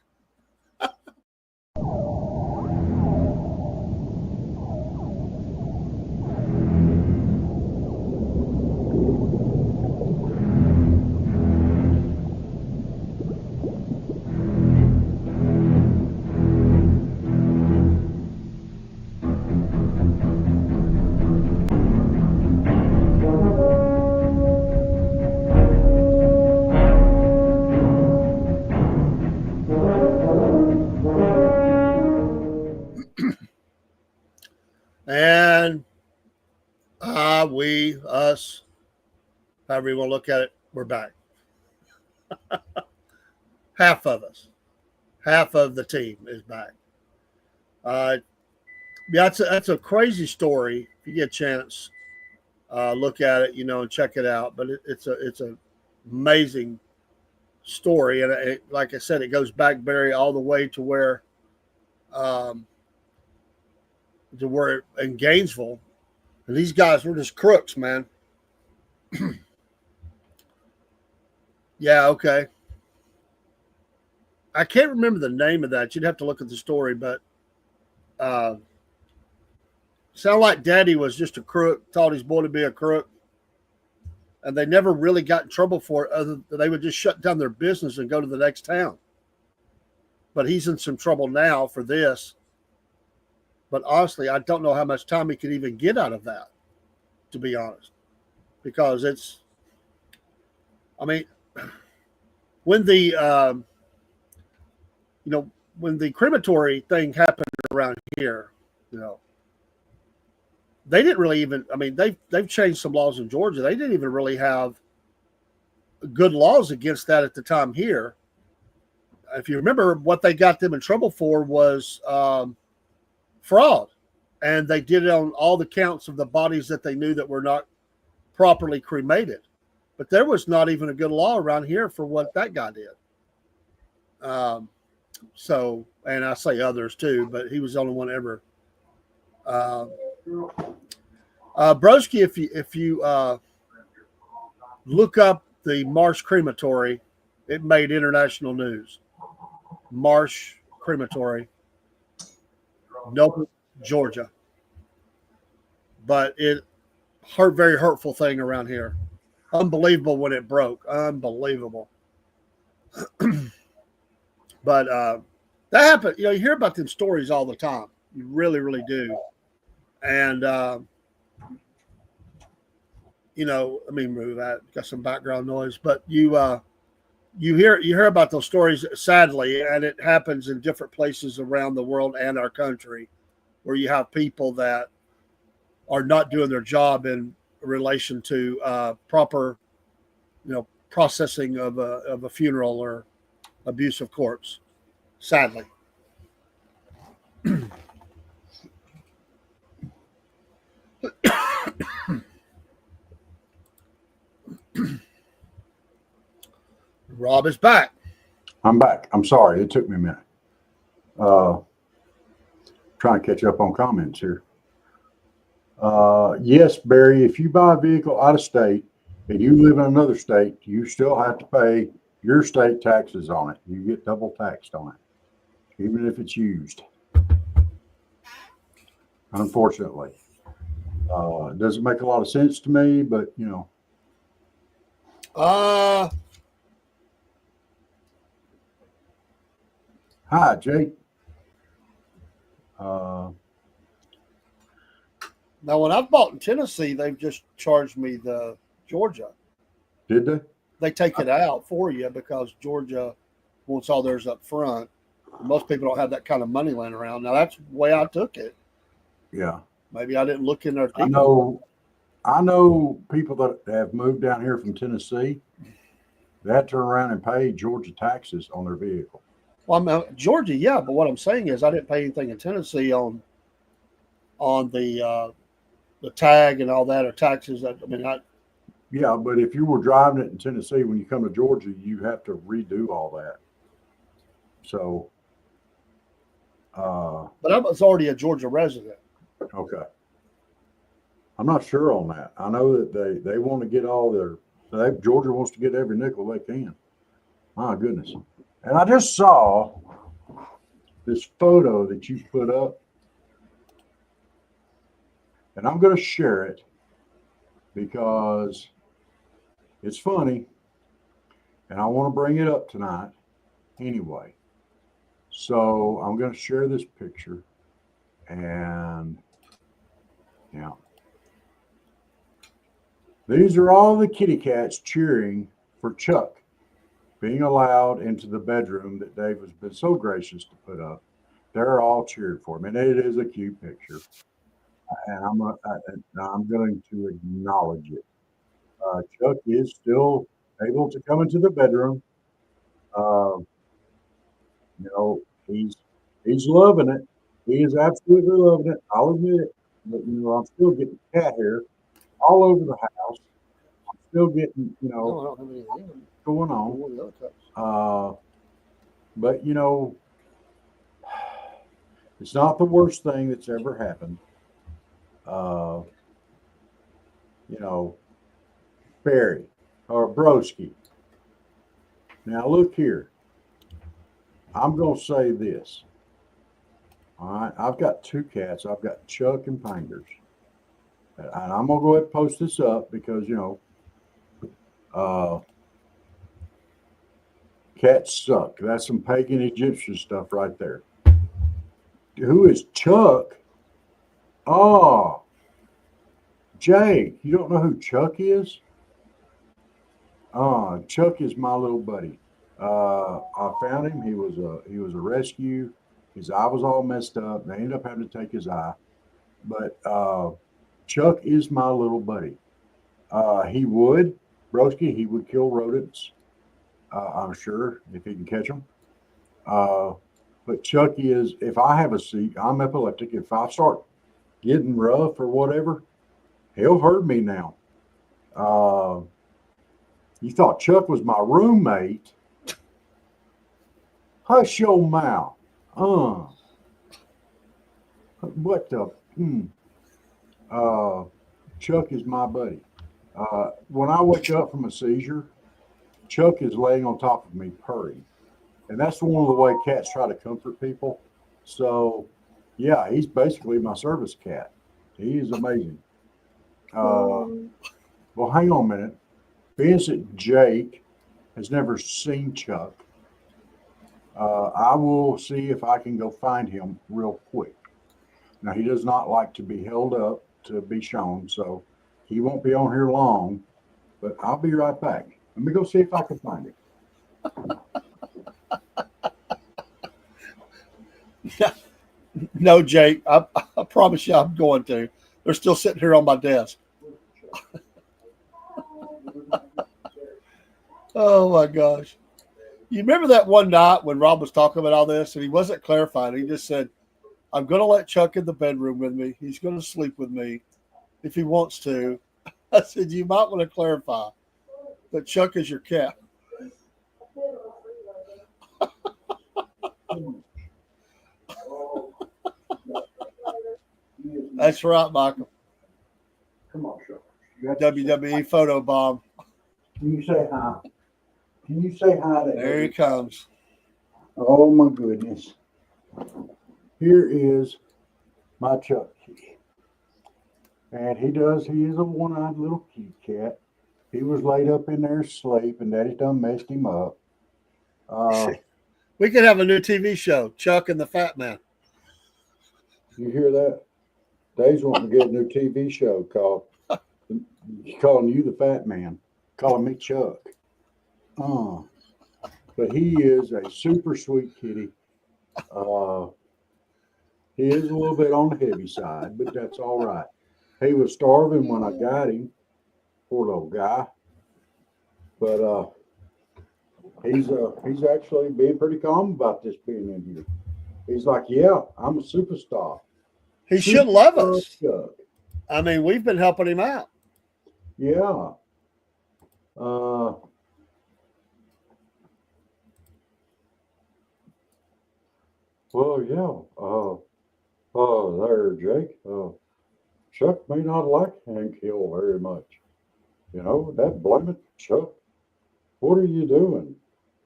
And us, however you want to look at it, we're back. Half of us, half of the team is back. That's a crazy story. If you get a chance, look at it, and check it out. But it's an amazing story, and like I said, it goes back, Barry, all the way to where in Gainesville, and these guys were just crooks, man. Yeah, okay. I can't remember the name of that. You'd have to look at the story, but sound like Daddy was just a crook, taught his boy to be a crook, and they never really got in trouble for it. Other than they would just shut down their business and go to the next town. But he's in some trouble now for this. But honestly, I don't know how much time he could even get out of that, to be honest, because when the when the crematory thing happened around here, they didn't really even. They've changed some laws in Georgia. They didn't even really have good laws against that at the time here. If you remember, what they got them in trouble for was fraud, and they did it on all the counts of the bodies that they knew that were not properly cremated. But there was not even a good law around here for what that guy did. So, and I say others too, but he was the only one ever. Broski, if you look up the Marsh Crematory, it made international news. Marsh Crematory, Noble, Georgia. But very hurtful thing around here. Unbelievable when it broke. Unbelievable. But that happened. You hear about them stories all the time. You really, really do. And let me move that. Got some background noise, but you hear about those stories, sadly, and it happens in different places around the world and our country, where you have people that are not doing their job in relation to proper, processing of a funeral or abuse of corpse. Sadly. Rob is back. I'm back. I'm sorry. It took me a minute. Trying to catch up on comments here. Yes, Barry, if you buy a vehicle out of state and you live in another state, you still have to pay your state taxes on it. You get double taxed on it, even if it's used. Unfortunately, it doesn't make a lot of sense to me, but Uh, hi, Jake. Uh, Now, when I've bought in Tennessee, they've just charged me the Georgia. did they? They take it out for you because Georgia wants all theirs up front. Most people don't have that kind of money laying around. Now, that's the way I took it. Yeah. Maybe I didn't look in there I deep. know people that have moved down here from Tennessee. They have to turn around and pay Georgia taxes on their vehicle. Well, Georgia, yeah, but what I'm saying is I didn't pay anything in Tennessee on the tag and all that or taxes. Yeah, but if you were driving it in Tennessee, when you come to Georgia, you have to redo all that. So, but I was already a Georgia resident. okay. I'm not sure on that. I know that they want to get all Georgia wants to get every nickel they can. My goodness. And I just saw this photo that you put up, and I'm going to share it because it's funny, and I want to bring it up tonight anyway. So I'm going to share this picture, and yeah. These are all the kitty cats cheering for Chuck being allowed into the bedroom that Dave has been so gracious to put up. They're all cheered for him, and it is a cute picture. And I'm going to acknowledge it. Chuck is still able to come into the bedroom. Uh, he's loving it. He is absolutely loving it. I'll admit it. But I'm still getting cat hair all over the house. I'm still getting No, I don't have anything. going on. But it's not the worst thing that's ever happened. Barry or Broski. Now look here. I'm going to say this. All right. I've got two cats. I've got Chuck and Fingers. And I'm going to go ahead and post this up because, cats suck. That's some pagan Egyptian stuff right there. Who is Chuck? Oh, Jay. You don't know who Chuck is? Chuck is my little buddy. I found him. He was a rescue. His eye was all messed up. They ended up having to take his eye. But Chuck is my little buddy. He would kill rodents. I'm sure if he can catch them. But Chuck is. If I have a seat, I'm epileptic. If I start getting rough or whatever, he'll hurt me now. You thought Chuck was my roommate? Hush your mouth. What the? Chuck is my buddy. When I wake up from a seizure, Chuck is laying on top of me purring. And that's one of the way cats try to comfort people. So, yeah, he's basically my service cat. He is amazing. Well, hang on a minute. Being that Jake has never seen Chuck, I will see if I can go find him real quick. Now, he does not like to be held up to be shown, so he won't be on here long, but I'll be right back. Let me go see if I can find him. No, Jake, I promise you I'm going to. They're still sitting here on my desk. Oh my gosh. You remember that one night when Rob was talking about all this and he wasn't clarifying? He just said, I'm going to let Chuck in the bedroom with me. He's going to sleep with me if he wants to. I said, you might want to clarify that Chuck is your cat. That's right, Michael. Come on, Chuck. WWE photo bomb. Can you say hi? Can you say hi to There he comes. Oh my goodness. Here is my Chuck kitty. And he is a one-eyed little kitty cat. He was laid up in there asleep and Daddy done messed him up. We could have a new TV show, Chuck and the Fat Man. You hear that? Dave's wanting to get a new TV show called calling you the Fat Man, calling me Chuck. But he is a super sweet kitty. He is a little bit on the heavy side, but that's all right. He was starving when I got him, poor little guy. But he's actually being pretty calm about this being in here. He's like, yeah, I'm a superstar. He should love us. Chuck. I mean, we've been helping him out. Yeah. Well, yeah. There, Jake. Chuck may not like Hank Hill very much. You know, that blaming Chuck. What are you doing?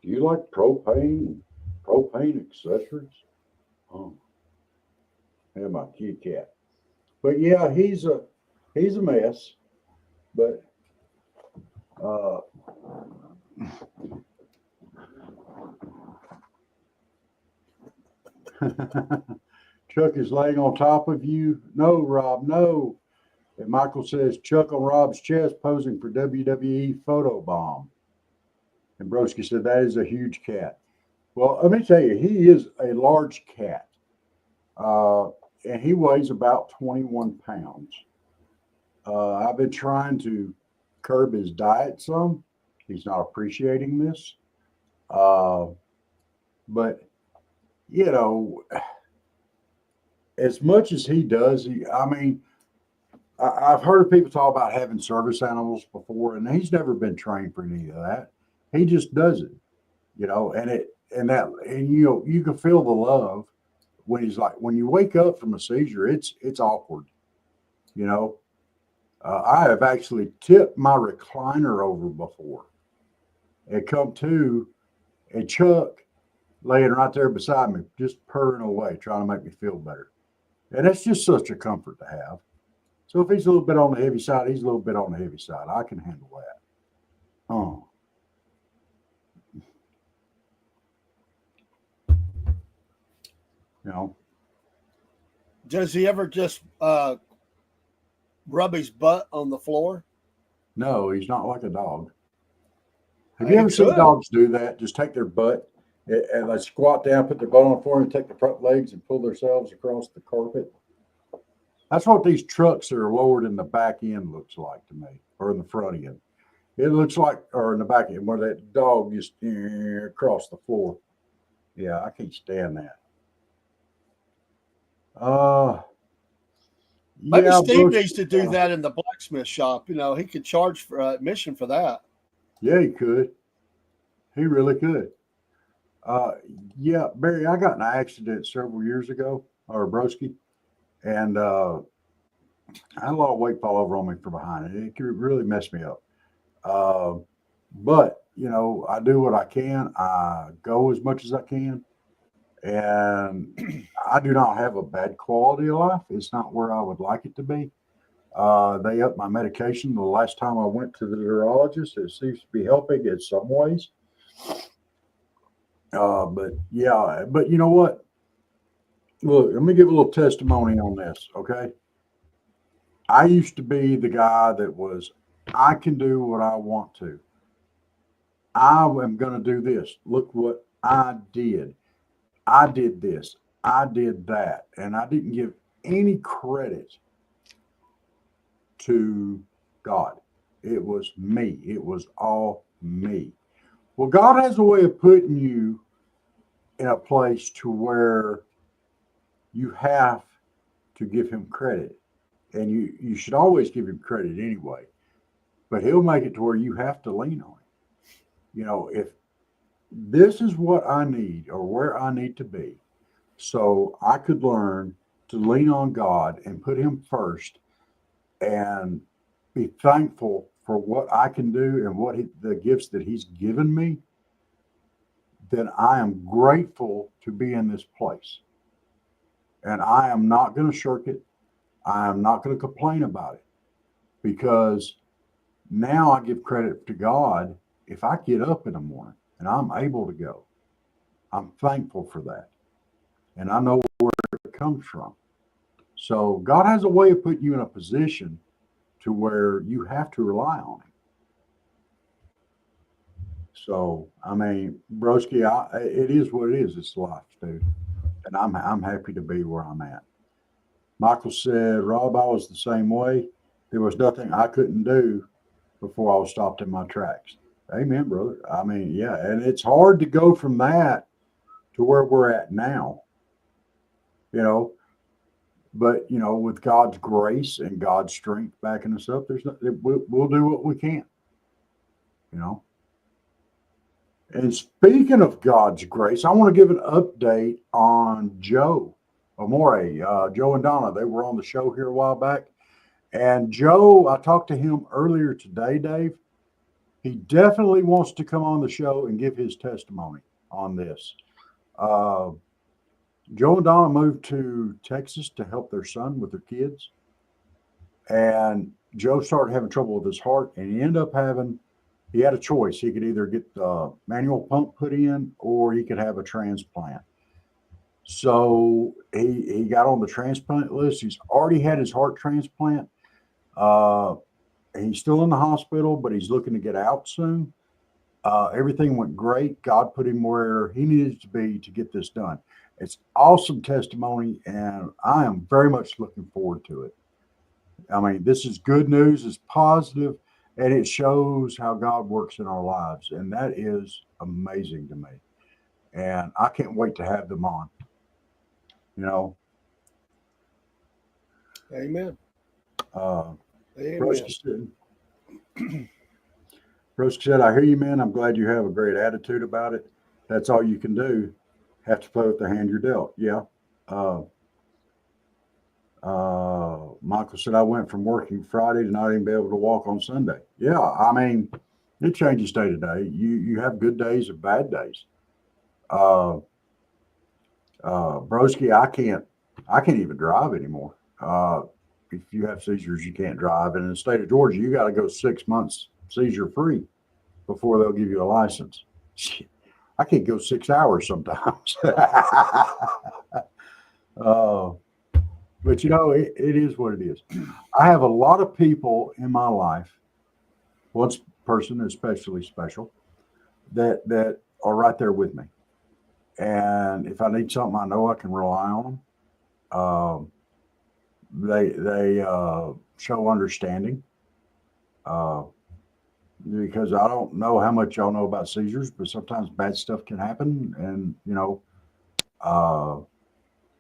Do you like propane accessories? And my kitty cat. But yeah, he's a mess. But Chuck is laying on top of you. No, Rob, no. And Michael says Chuck on Rob's chest posing for WWE photo bomb. And Broski said that is a huge cat. Well, let me tell you, he is a large cat. And he weighs about 21 pounds. I've been trying to curb his diet some. He's not appreciating this. But, you know, as much as he does, I've heard people talk about having service animals before, and he's never been trained for any of that. He just does it, you know, and you can feel the love when he's like, when you wake up from a seizure, it's awkward, you know. I have actually tipped my recliner over before and come to, and Chuck laying right there beside me, just purring away, trying to make me feel better. And that's just such a comfort to have. So if he's a little bit on the heavy side, he's a little bit on the heavy side. I can handle that. You know. Does he ever just rub his butt on the floor? No, he's not like a dog. Have you ever seen dogs do that? Just take their butt and they squat down, put their butt on the floor, and take the front legs and pull themselves across the carpet. That's what these trucks that are lowered in the back end looks like to me, or in the front end. It looks like, or in the back end, where that dog just across the floor. Yeah, I can't stand that. Maybe Steve needs to do that in the blacksmith shop. You know, he could charge for admission for that. Yeah, he could. He really could. Yeah, Barry, I got in an accident several years ago, or Broski, and I had a lot of weight fall over on me from behind it. It could really mess me up. But, you know, I do what I can. I go as much as I can. And I do not have a bad quality of life. It's not where I would like it to be. They upped my medication the last time I went to the neurologist. It seems to be helping in some ways. But yeah, but you know what? Look, let me give a little testimony on this, okay? I used to be the guy that was, I can do what I want to. I am going to do this. Look what I did. I did this. I did that. And I didn't give any credit to God. It was me. It was all me. Well, God has a way of putting you in a place to where you have to give him credit. And you should always give him credit anyway. But he'll make it to where you have to lean on him. If this is what I need or where I need to be, so I could learn to lean on God and put him first and be thankful for what I can do and the gifts that he's given me, then I am grateful to be in this place. And I am not going to shirk it. I am not going to complain about it because now I give credit to God. If I get up in the morning and I'm able to go, I'm thankful for that. And I know where it comes from. So God has a way of putting you in a position to where you have to rely on him. So, I mean, broski, it is what it is. It's life, dude. And I'm happy to be where I'm at. Michael said, Rob, I was the same way. There was nothing I couldn't do before I was stopped in my tracks. Amen, brother. I mean, yeah. And it's hard to go from that to where we're at now, you know. But, with God's grace and God's strength backing us up, we'll do what we can, you know. And speaking of God's grace, I want to give an update on Joe Amore. Joe and Donna, they were on the show here a while back. And Joe, I talked to him earlier today, Dave. He definitely wants to come on the show and give his testimony on this. Uh, Joe and Donna moved to Texas to help their son with their kids. And Joe started having trouble with his heart, and he had a choice. He could either get the manual pump put in or he could have a transplant. So he got on the transplant list. He's already had his heart transplant. Uh, he's still in the hospital, but he's looking to get out soon. Everything went great. God put him where he needed to be to get this done. It's awesome testimony, and I am very much looking forward to it. I mean, this is good news. It's positive, and it shows how God works in our lives, and that is amazing to me. And I can't wait to have them on. You know, Amen. uh, Amen. Broski said, I hear you, man. I'm glad you have a great attitude about it. That's all you can do. Have to play with the hand you're dealt. Yeah. Uh, Michael said, I went from working Friday to not even be able to walk on Sunday. Yeah. I mean, it changes day to day. You have good days and bad days. Uh, Broski, I can't even drive anymore. If you have seizures, you can't drive. And in the state of Georgia, you got to go 6 months seizure free before they'll give you a license. I can't go 6 hours sometimes. uh, but it is what it is. I have a lot of people in my life, one person especially special, that are right there with me. And if I need something, I know I can rely on them. They show understanding. Uh, because I don't know how much y'all know about seizures, but sometimes bad stuff can happen, and uh,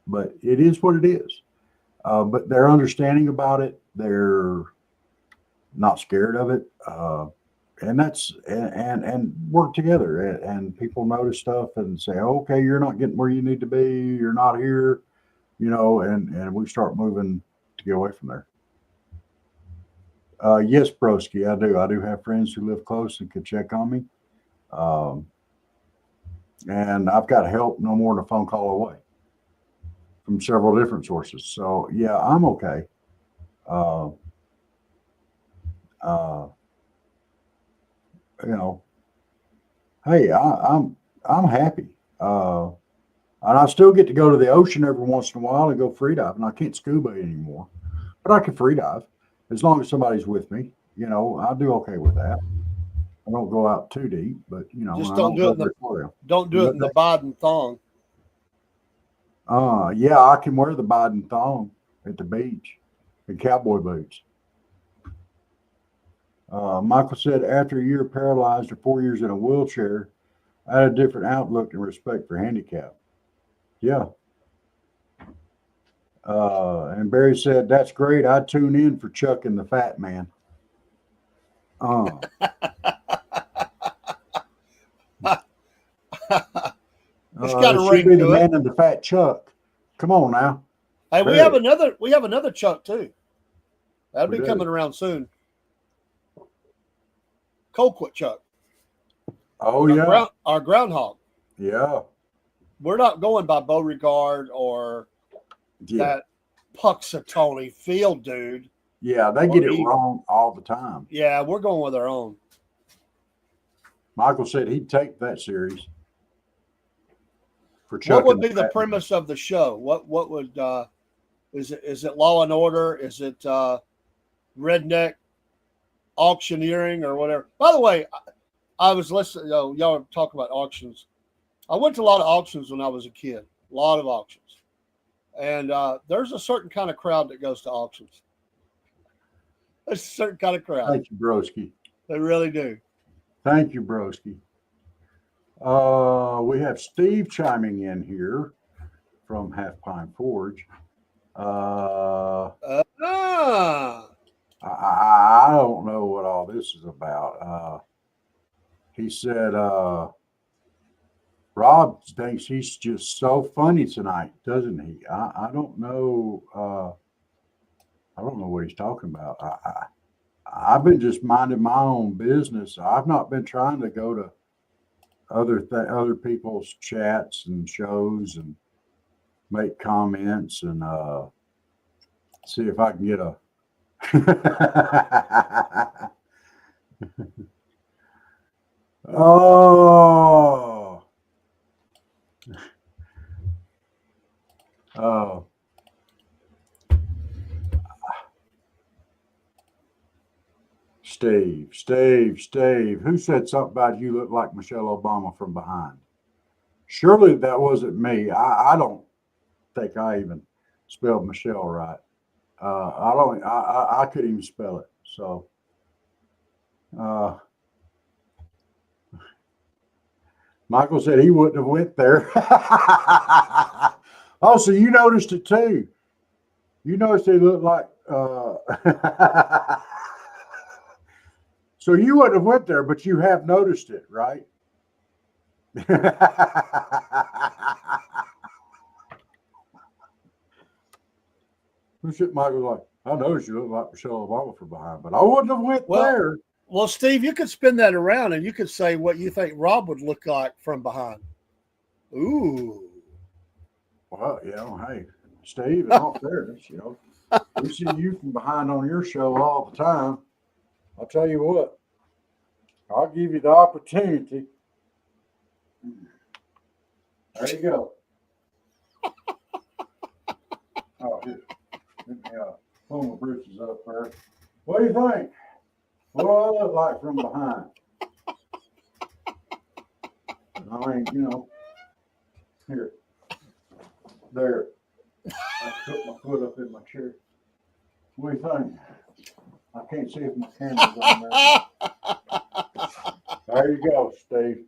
but it is what it is. But they're understanding about it. They're not scared of it, and that's and work together. And people notice stuff and say, oh, "Okay, you're not getting where you need to be. You're not here," and we start moving to get away from there. Yes, Broski, I do. I do have friends who live close and could check on me. Um, and I've got help no more than a phone call away from several different sources. So yeah, I'm okay. Uh, uh, you know, hey, I'm happy. And I still get to go to the ocean every once in a while and go free diving. I can't scuba anymore, but I can free dive as long as somebody's with me. You know, I do okay with that. I don't go out too deep, but you know, Just I don't don't do it go in the very far. don't do it in the Biden thong. Yeah, I can wear the Biden thong at the beach and cowboy boots. Michael said, after a year paralyzed or 4 years in a wheelchair, I had a different outlook and respect for handicap. Yeah. And Barry said, that's great. I tune in for Chuck and the Fat Man. Uh, It's got a it should ring be the to it. Man and the Fat Chuck. Come on now. Hey, we have another Chuck too. That'll We be do. coming around soon. Colquitt Chuck. Oh, yeah. Our groundhog. Yeah. We're not going by Beauregard or Yeah. that Puxatony field dude. Yeah. They get it wrong all the time. Yeah, we're going with our own. Michael said he'd take that series. For Chuck. What would be the premise of the show? What would is it Law and Order? Is it redneck auctioneering or whatever? By the way, I was listening. Y'all were talking about auctions. I went to a lot of auctions when I was a kid. A lot of auctions, and there's a certain kind of crowd that goes to auctions. There's a certain kind of crowd. Thank you, Broski. They really do. Thank you, Broski. We have Steve chiming in here from Half Pine Forge. I don't know what all this is about. He said, Rob thinks he's just so funny tonight, doesn't he? I don't know. I don't know what he's talking about. I've been just minding my own business. I've not been trying to go to other people's chats and shows and make comments and see if I can get a oh Steve, who said something about you look like Michelle Obama from behind? Surely that wasn't me. I don't think I even spelled Michelle right. I couldn't even spell it. So, Michael said he wouldn't have went there. Oh, so you noticed it too. You noticed he looked like, so you wouldn't have went there, but you have noticed it, right? Michael's like, I noticed you look like Michelle Obama from behind, but I wouldn't have went there. Well, Steve, you could spin that around and you could say what you think Rob would look like from behind. Ooh. Well, hey, Steve, in all fairness, we see you from behind on your show all the time. I'll tell you what, I'll give you the opportunity. There you go. Oh, here. Let me pull my britches up there. What do you think? What do I look like from behind? I mean, here. There. I put my foot up in my chair. What do you think? I can't see if my camera's on there. There you go, Steve.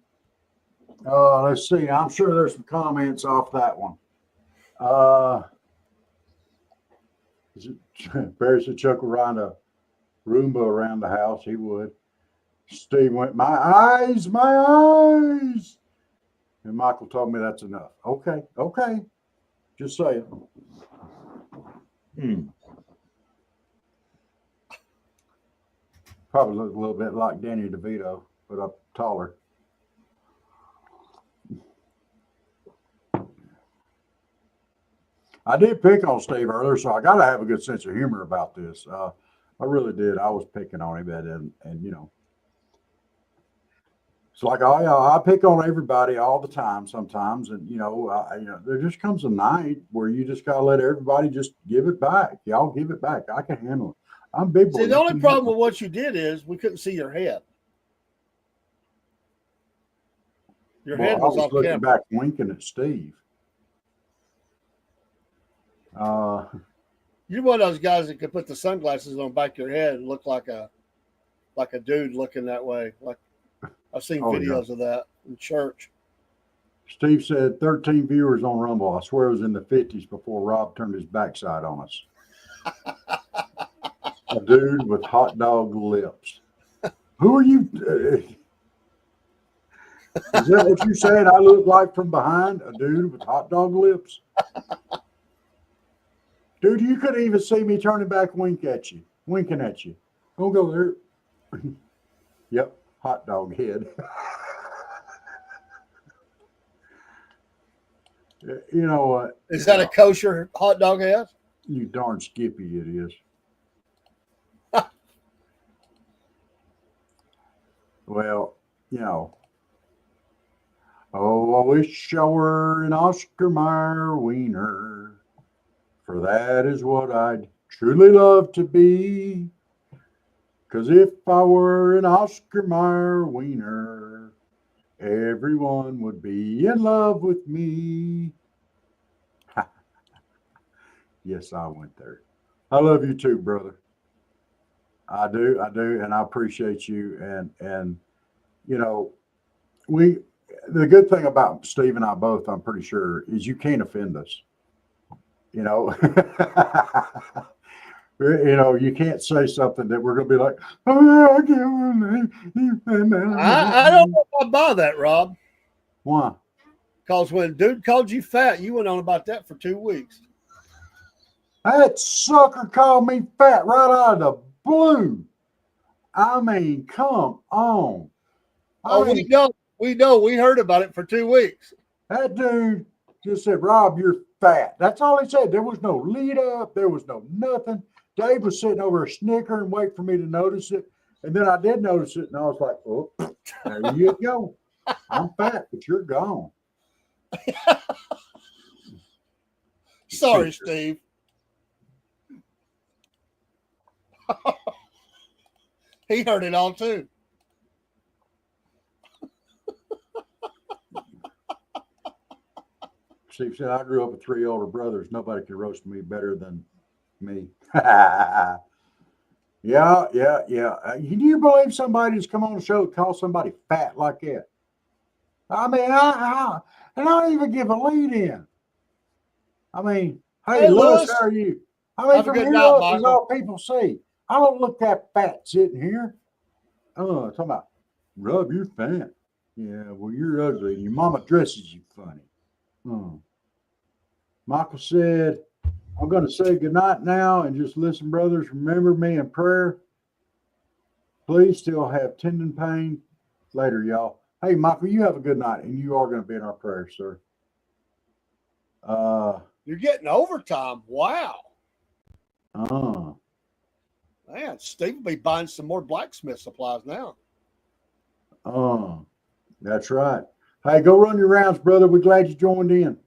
Let's see. I'm sure there's some comments off that one. Barry said Chuck would ride a Roomba around the house. He would. Steve went, my eyes. And Michael told me that's enough. Okay. Just saying. Probably look a little bit like Danny DeVito, but up taller. I did pick on Steve earlier, so I got to have a good sense of humor about this. I really did. I was picking on him, and It's like I pick on everybody all the time sometimes, and there just comes a night where you just gotta let everybody just give it back. Y'all give it back. I can handle it. I'm big boy. See, the only problem with what you did is we couldn't see your head. Your head was I was off looking camera. back, winking at Steve. You're one of those guys that could put the sunglasses on the back of your head and look like a dude looking that way. Like I've seen videos of that in church. Steve said 13 viewers on Rumble. I swear it was in the 50s before Rob turned his backside on us. A dude with hot dog lips. Who are you? Is that what you said I look like from behind? A dude with hot dog lips? Dude, you couldn't even see me turning back winking at you. Don't go there. Yep, hot dog head. You know what? Is that a kosher hot dog head? You darn skippy it is. Well, oh, I wish I were an Oscar Mayer wiener, for that is what I'd truly love to be. 'Cause if I were an Oscar Mayer wiener, everyone would be in love with me. Yes, I went there. I love you too, brother. I do, and I appreciate you. And the good thing about Steve and I both, I'm pretty sure, is you can't offend us. You can't say something that we're going to be like, oh yeah, I can't. I don't know if I buy that, Rob. Why? Because when dude called you fat, you went on about that for 2 weeks. That sucker called me fat right out of the blue. I mean, come on. We know. We heard about it for 2 weeks. That dude just said, Rob, you're fat. That's all he said. There was no lead up. There was no nothing. Dave was sitting over a snicker and wait for me to notice it. And then I did notice it, and I was like, oh, there you go. I'm fat, but you're gone. Sorry, Steve. He heard it all too. Steve said, I grew up with 3 older brothers. Nobody could roast me better than me. Yeah. Can you believe somebody's come on the show and call somebody fat like that? I mean, and I don't even give a lead in. I mean, hey Lewis, how are you? I mean, from here up is all people see. I don't look that fat sitting here. Oh, talking about, Rob, you're fat. Yeah, well, you're ugly. Your mama dresses you funny. Michael said, I'm going to say goodnight now and just listen, brothers. Remember me in prayer. Please still have tendon pain. Later, y'all. Hey, Michael, you have a good night, and you are going to be in our prayers, sir. You're getting overtime. Wow. Man, Steve will be buying some more blacksmith supplies now. That's right. Hey, go run your rounds, brother. We're glad you joined in.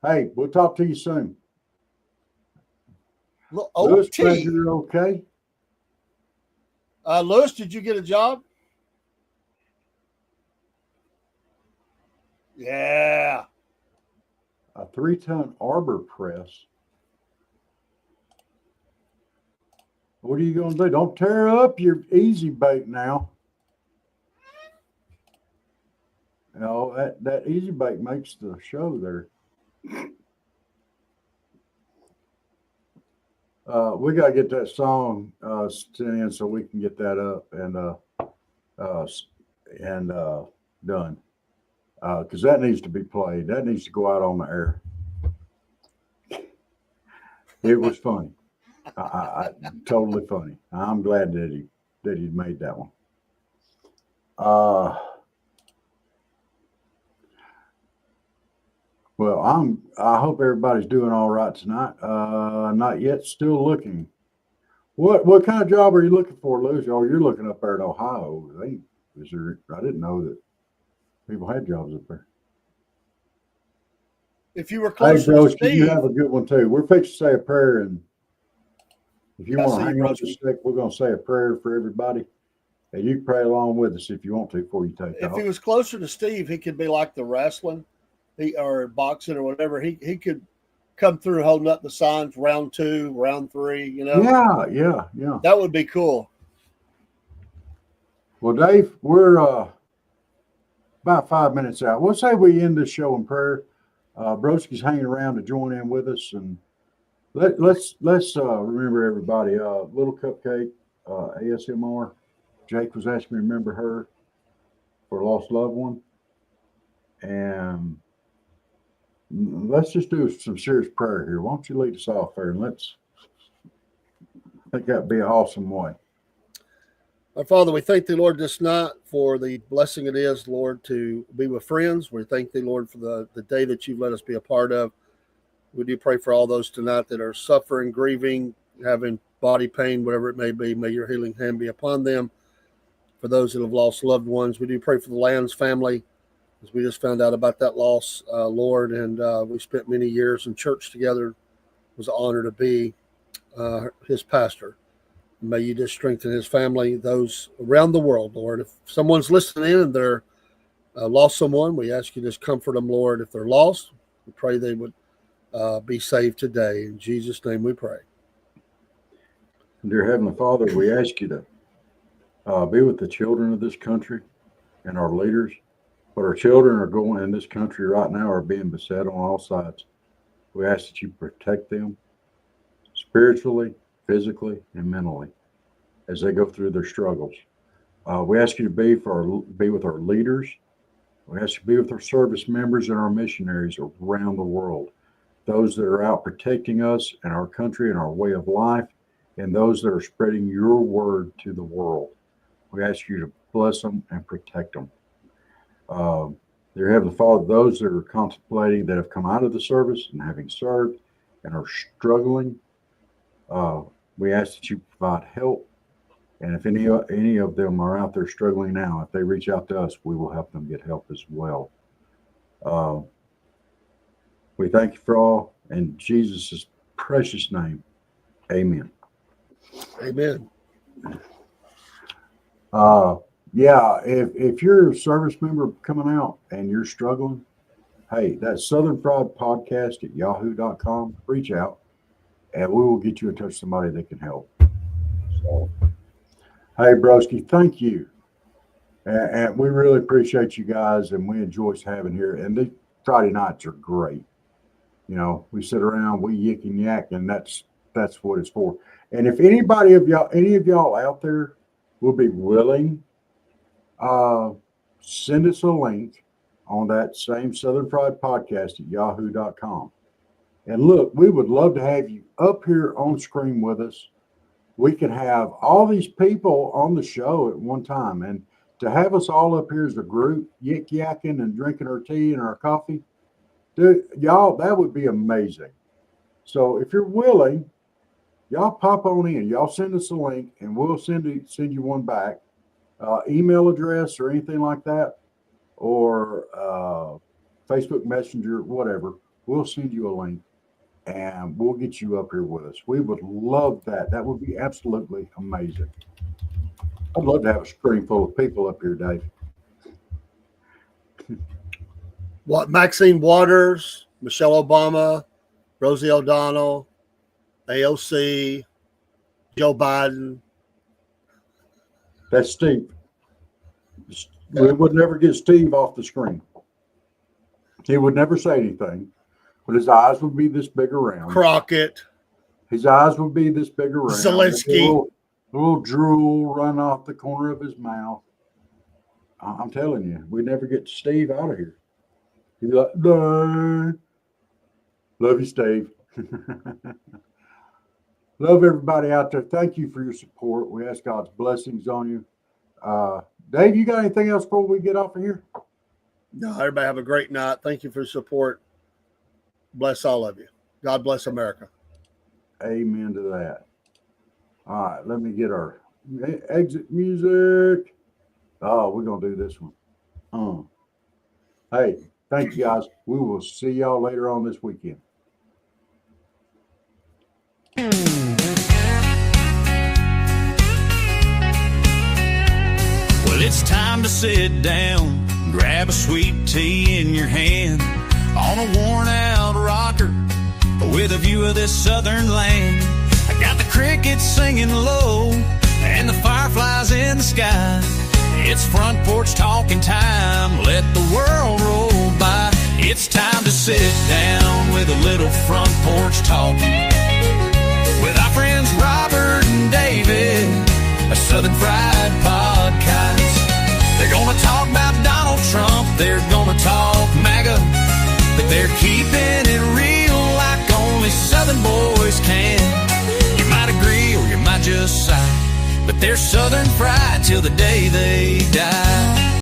Hey, we'll talk to you soon. Lewis, glad you're okay. Lewis, did you get a job? Yeah. A 3-ton arbor press. What are you going to do? Don't tear up your easy bake now. That easy bake makes the show there. We got to get that song sent in so we can get that up and done. Because that needs to be played. That needs to go out on the air. It was funny. Totally funny. I'm glad that he made that one. Well, I hope everybody's doing all right tonight. Not yet. Still looking. What kind of job are you looking for, Lucy? Oh, you're looking up there in Ohio. Is there? I didn't know that people had jobs up there. If you were Hey, closer to Broski, you Steve, have a good one too. We're fixing to say a prayer, and if you I want to see you, hang on just Broski. a sec, we're going to say a prayer for everybody, and you can pray along with us if you want to before you take If off. he was closer to Steve, he could be like the wrestling, or boxing or whatever. He could come through holding up the signs, round 2, round 3. Yeah. That would be cool. Well, Dave, we're about 5 minutes out. We'll say we end this show in prayer. Broski's hanging around to join in with us, and let's remember everybody. Little Cupcake, ASMR. Jake was asking me to remember her for a lost loved one, and let's just do some serious prayer here. Why don't you lead us off there, and I think that'd be an awesome way. Our Father, we thank thee, Lord, this night for the blessing it is, Lord, to be with friends. We thank thee, Lord, for the day that you've let us be a part of. We do pray for all those tonight that are suffering, grieving, having body pain, whatever it may be. May your healing hand be upon them. For those that have lost loved ones, we do pray for the Lands family, as we just found out about that loss, Lord, and we spent many years in church together. It was an honor to be his pastor. May you just strengthen his family, those around the world, Lord. If someone's listening in and they're lost someone, we ask you to just comfort them, Lord. If they're lost, we pray they would be saved today. In Jesus' name we pray. Dear Heavenly Father, we ask you to be with the children of this country and our leaders. But our children are going in this country right now are being beset on all sides. We ask that you protect them spiritually, physically, and mentally as they go through their struggles. We ask you to be with our leaders. We ask you to be with our service members and our missionaries around the world, those that are out protecting us and our country and our way of life, and those that are spreading your word to the world. We ask you to bless them and protect them. Dear Heavenly Father, those that are contemplating that have come out of the service and having served and are struggling, we ask that you provide help. And if any of them are out there struggling now, if they reach out to us, we will help them get help as well. We thank you for all in Jesus' precious name. Amen. Amen. Yeah, if you're a service member coming out and you're struggling, hey, that's Southern Fried Podcast at yahoo.com. Reach out and we will get you in touch with somebody that can help. So, hey, Broski, thank you. And we really appreciate you guys, and we enjoy having here. And the Friday nights are great. You know, we sit around, we yick and yak, and that's what it's for. And if any of y'all out there will be willing, send us a link on that same Southern Fried Podcast at yahoo.com. And look, we would love to have you up here on screen with us. We could have all these people on the show at one time, and to have us all up here as a group, yik yakking and drinking our tea and our coffee, dude, y'all, that would be amazing. So if you're willing, y'all pop on in. Y'all send us a link, and we'll send you one back. Email address or anything like that, or Facebook Messenger, whatever. We'll send you a link, and we'll get you up here with us. We would love that. That would be absolutely amazing. I'd love to have a screen full of people up here, Dave. What, Maxine Waters, Michelle Obama, Rosie O'Donnell, AOC, Joe Biden. That's Steve. We would never get Steve off the screen. He would never say anything, but his eyes would be this big around. Crockett. His eyes would be this big around. Zelensky. A little drool run off the corner of his mouth. I'm telling you, we never get Steve out of here. He'd be like, no. Love you, Steve. Love everybody out there. Thank you for your support. We ask God's blessings on you. Dave, you got anything else before we get off of here? No, everybody have a great night. Thank you for your support. Bless all of you. God bless America. Amen to that. All right, let me get our exit music. Oh, we're gonna do this one. Hey, thank you guys. We will see y'all later on this weekend. Well, it's time to sit down, grab a sweet tea in your hand, on a worn out rocker with a view of this southern land. I got the crickets singing low and the fireflies in the sky. It's front porch talking time, let the world roll by. It's time to sit down with a little front porch talking with our friends Robert and David, a Southern Fried Podcast. They're gonna talk about Donald Trump, they're gonna talk MAGA, but they're keeping it real like only Southern boys can. You might agree or you might just sigh, but they're Southern Fried till the day they die.